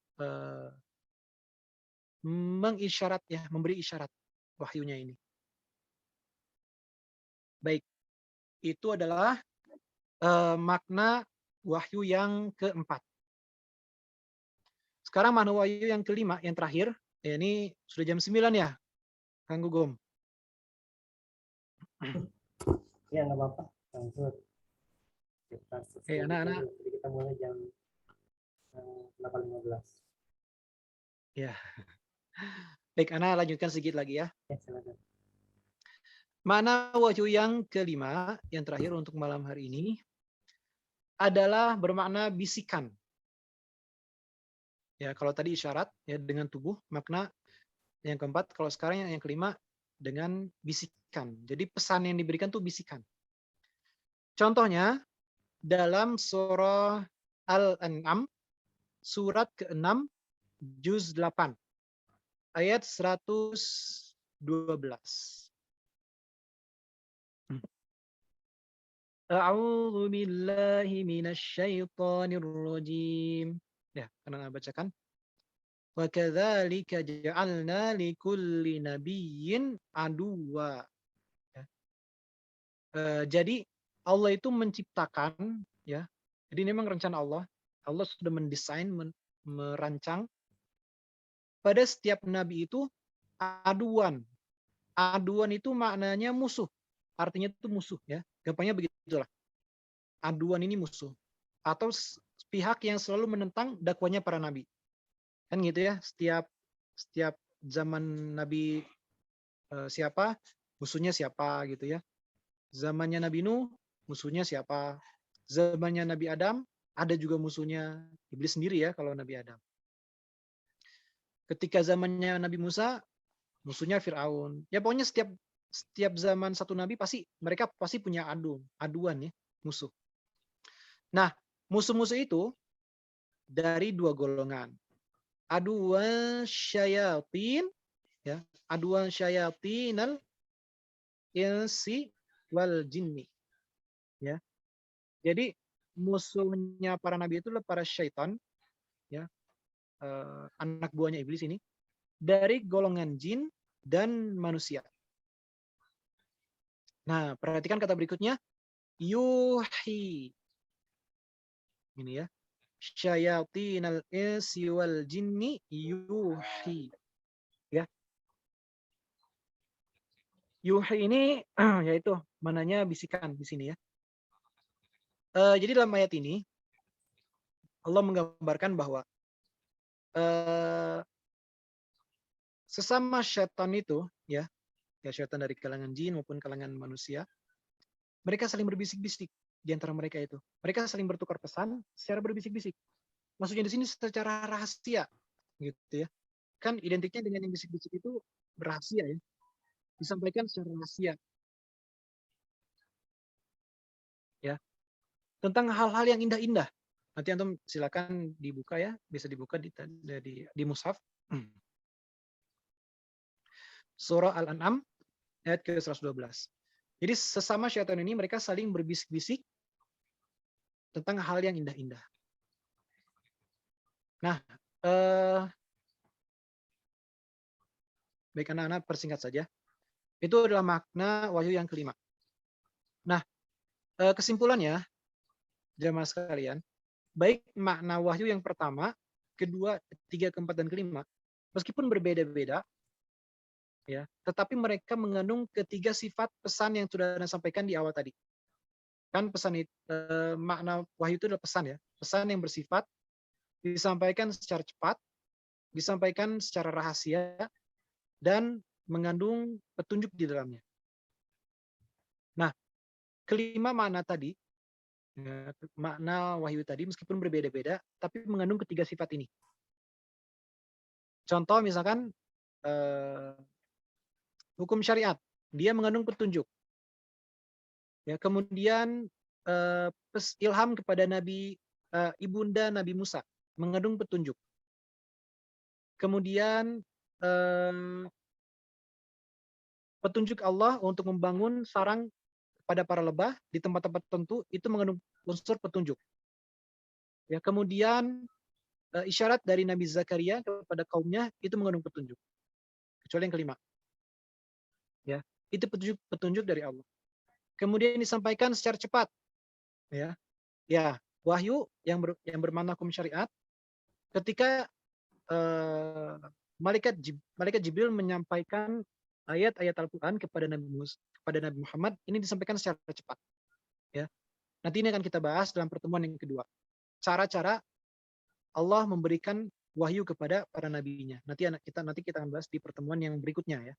mengisyarat ya, memberi isyarat wahyunya ini. Baik, itu adalah makna wahyu yang keempat. Sekarang makna wahyu yang kelima, yang terakhir. Ya, ini sudah jam 9 ya, Kang Gugum. Ya nggak apa-apa, langsung kita selesai anak-anak. dulu. Jadi kita mulai jam 8.15. Ya. Baik, Ana lanjutkan sedikit lagi ya. Ya silakan. Makna wahyu yang kelima, yang terakhir untuk malam hari ini, adalah bermakna bisikan. Ya, kalau tadi isyarat ya dengan tubuh, makna yang keempat, kalau sekarang yang kelima dengan bisikan. Jadi pesan yang diberikan tuh bisikan. Contohnya dalam surah Al-An'am surat ke-6 juz 8 ayat 112. A'udzu billahi minasyaitonir rajim. Ya, karena bacakan. Wa kadzalika ja'alna likulli nabiyyin aduwa. Ya. Jadi Allah itu menciptakan ya. Jadi ini memang rencana Allah. Allah sudah mendesain, merancang pada setiap nabi itu aduan. Aduan itu maknanya musuh. Artinya itu musuh ya. Gampangnya begitulah. Aduan ini musuh atau pihak yang selalu menentang dakwanya para nabi. Kan gitu ya, setiap zaman Nabi siapa, musuhnya siapa gitu ya. Zamannya Nabi Nuh, musuhnya siapa. Zamannya Nabi Adam, ada juga musuhnya. Iblis sendiri ya kalau Nabi Adam. Ketika zamannya Nabi Musa, musuhnya Fir'aun. Ya pokoknya setiap zaman satu nabi mereka pasti punya aduan ya, musuh. Nah, musuh-musuh itu dari dua golongan. Aduan syayatin ya, aduan syayatinal insi wal jinni. Ya. Jadi musuhnya para nabi itu adalah para syaitan ya. Anak buahnya iblis ini dari golongan jin dan manusia. Nah, perhatikan kata berikutnya yuhi. Ini ya. Syayatinal insi wal jinni yuhi. Ya. Yuhi ini yaitu mananya bisikan di sini ya. Jadi dalam ayat ini Allah menggambarkan bahwa sesama syaitan itu ya syaitan dari kalangan jin maupun kalangan manusia, mereka saling berbisik-bisik di antara mereka itu. Mereka saling bertukar pesan secara berbisik-bisik. Maksudnya di sini secara rahasia gitu ya. Kan identiknya dengan yang bisik-bisik itu rahasia ya. Disampaikan secara rahasia. Ya. Tentang hal-hal yang indah-indah. Nanti antum silakan dibuka ya, bisa dibuka di mushaf. Surah Al-An'am ayat ke-112. Jadi sesama syaitan ini mereka saling berbisik-bisik tentang hal yang indah-indah. Nah, baik anak-anak persingkat saja. Itu adalah makna wahyu yang kelima. Nah, kesimpulannya, jamaah sekalian, baik makna wahyu yang pertama, kedua, ketiga, keempat, dan kelima, meskipun berbeda-beda, ya, tetapi mereka mengandung ketiga sifat pesan yang sudah Anda sampaikan di awal tadi. Kan pesan itu, makna wahyu itu adalah pesan ya, pesan yang bersifat disampaikan secara cepat, disampaikan secara rahasia, dan mengandung petunjuk di dalamnya. Nah, kelima makna tadi, makna wahyu tadi meskipun berbeda-beda, tapi mengandung ketiga sifat ini. Contoh misalkan hukum syariat, dia mengandung petunjuk. Ya, kemudian ilham kepada ibunda Nabi Musa mengandung petunjuk. Kemudian petunjuk Allah untuk membangun sarang pada para lebah di tempat-tempat tertentu itu mengandung unsur petunjuk. Ya, kemudian isyarat dari Nabi Zakaria kepada kaumnya itu mengandung petunjuk. Kecuali yang kelima. Ya, itu petunjuk dari Allah. Kemudian disampaikan secara cepat. Ya. Ya, wahyu yang bermakna hukum syariat ketika malaikat Jibril menyampaikan ayat-ayat Al-Qur'an kepada Nabi Muhammad, ini disampaikan secara cepat. Ya. Nanti ini akan kita bahas dalam pertemuan yang kedua. Cara-cara Allah memberikan wahyu kepada para nabinya. Nanti kita akan bahas di pertemuan yang berikutnya ya.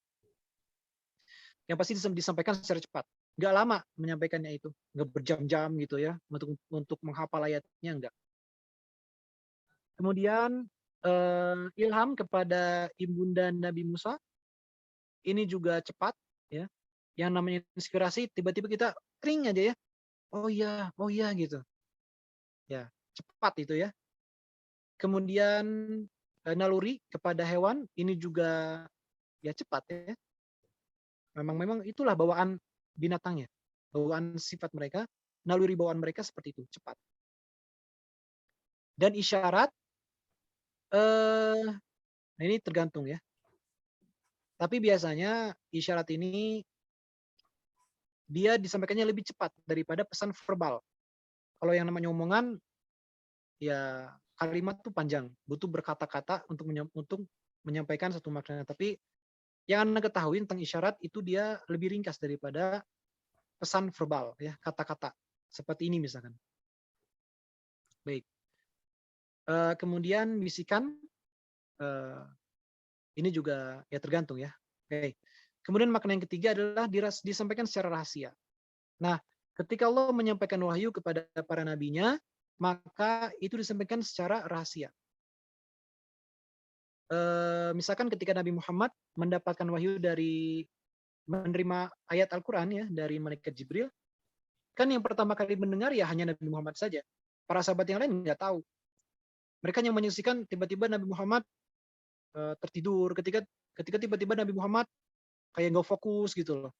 Yang pasti disampaikan secara cepat. Nggak lama menyampaikannya itu, nggak berjam-jam gitu ya untuk menghafal ayatnya, enggak. Kemudian ilham kepada ibunda Nabi Musa ini juga cepat ya. Yang namanya inspirasi tiba-tiba kita kering aja ya. Oh iya gitu. Ya, cepat itu ya. Kemudian naluri kepada hewan ini juga ya cepat ya. Memang itulah bawaan binatangnya, bawaan sifat mereka, naluri bawaan mereka seperti itu, cepat. Dan isyarat, nah ini tergantung ya. Tapi biasanya isyarat ini dia disampaikannya lebih cepat daripada pesan verbal. Kalau yang namanya omongan, ya kalimat tuh panjang, butuh berkata-kata untuk menyampaikan satu makna. Tapi yang Anda ketahui tentang isyarat itu dia lebih ringkas daripada pesan verbal ya, kata-kata seperti ini misalkan. Baik. Kemudian bisikan ini juga ya tergantung ya. Oke. Kemudian makna yang ketiga adalah disampaikan secara rahasia. Nah, ketika Allah menyampaikan wahyu kepada para nabinya, maka itu disampaikan secara rahasia. Misalkan ketika Nabi Muhammad mendapatkan wahyu dari menerima ayat Al-Quran ya dari malaikat Jibril, kan yang pertama kali mendengar ya hanya Nabi Muhammad saja. Para sahabat yang lain nggak tahu. Mereka yang menyaksikan tiba-tiba Nabi Muhammad tertidur, ketika tiba-tiba Nabi Muhammad kayak nggak fokus gitu loh.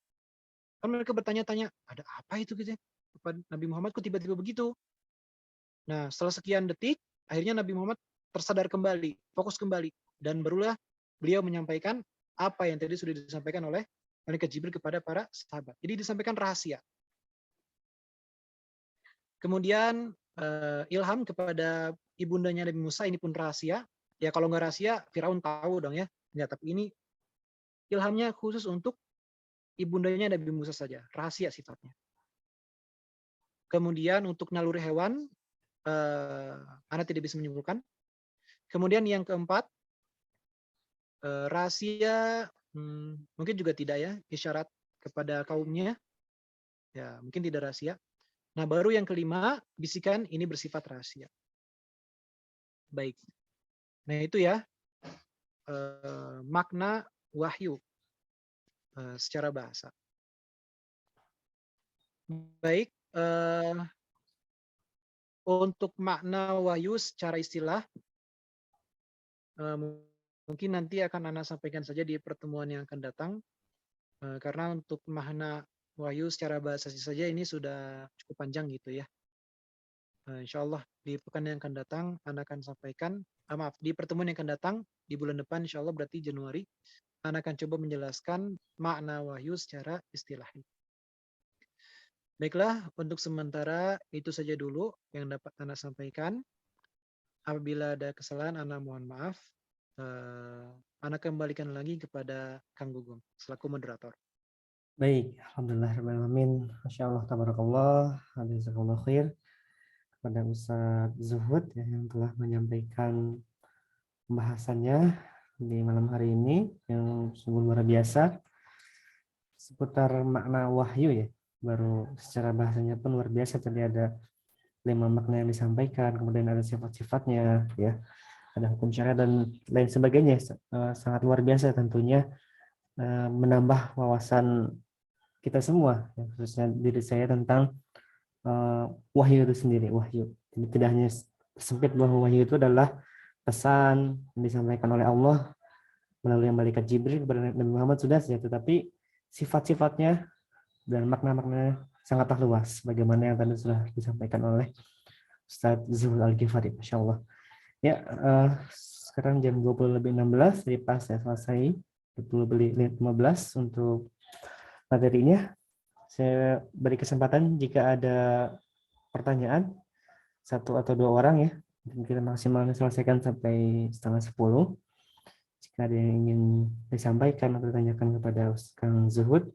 Kan mereka bertanya-tanya, ada apa itu gitu ya? Nabi Muhammad kok tiba-tiba begitu? Nah, setelah sekian detik, akhirnya Nabi Muhammad tersadar kembali, fokus kembali. Dan barulah beliau menyampaikan apa yang tadi sudah disampaikan oleh malaikat Jibril kepada para sahabat. Jadi disampaikan rahasia. Kemudian ilham kepada ibundanya Nabi Musa, ini pun rahasia. Ya kalau nggak rahasia, Firaun tahu dong ya. Nggak, tapi ini ilhamnya khusus untuk ibundanya Nabi Musa saja, rahasia sifatnya. Kemudian untuk naluri hewan, Anda tidak bisa menyimpulkan. Kemudian yang keempat, rahasia mungkin juga tidak ya, isyarat kepada kaumnya, ya mungkin tidak rahasia. Nah baru yang kelima, bisikan ini bersifat rahasia. Baik, nah itu ya makna wahyu secara bahasa. Baik, untuk makna wahyu secara istilah, mungkin nanti akan Anda sampaikan saja di pertemuan yang akan datang, karena untuk makna wahyu secara bahasa saja ini sudah cukup panjang gitu ya. Insya Allah di pekan yang akan datang Anda akan sampaikan, di pertemuan yang akan datang di bulan depan Insya Allah berarti Januari, Anda akan coba menjelaskan makna wahyu secara istilah. Baiklah, untuk sementara itu saja dulu yang dapat Anda sampaikan. Apabila ada kesalahan, Anda mohon maaf. Anda kembalikan lagi kepada Kang Gugum selaku moderator. Baik, alhamdulillahirrahmanirrahim. Masya Allah, tabarakallah, jazakallah khair kepada Ustaz Zuhud ya, yang telah menyampaikan pembahasannya di malam hari ini yang sungguh luar biasa seputar makna wahyu ya. Baru secara bahasanya pun luar biasa, tadi ada 5 makna yang disampaikan, kemudian ada sifat-sifatnya ya, ada hukum syariat dan lain sebagainya. Sangat luar biasa tentunya, menambah wawasan kita semua, khususnya diri saya tentang wahyu itu sendiri. Wahyu tidak hanya sempit bahwa wahyu itu adalah pesan yang disampaikan oleh Allah melalui malaikat Jibril kepada Nabi Muhammad sudah saja, tetapi sifat-sifatnya dan makna-makna sangatlah luas, bagaimana yang tadi sudah disampaikan oleh Ustadz Zuhud Al-Ghifari, Masya Allah. Ya, sekarang jam 20:16, jadi pas saya selesai 20:15 untuk materinya. Saya beri kesempatan jika ada pertanyaan, 1 atau 2 orang ya. Mungkin kita maksimal selesaikan sampai 9:30. Jika ada yang ingin disampaikan atau ditanyakan kepada Kang Zuhud,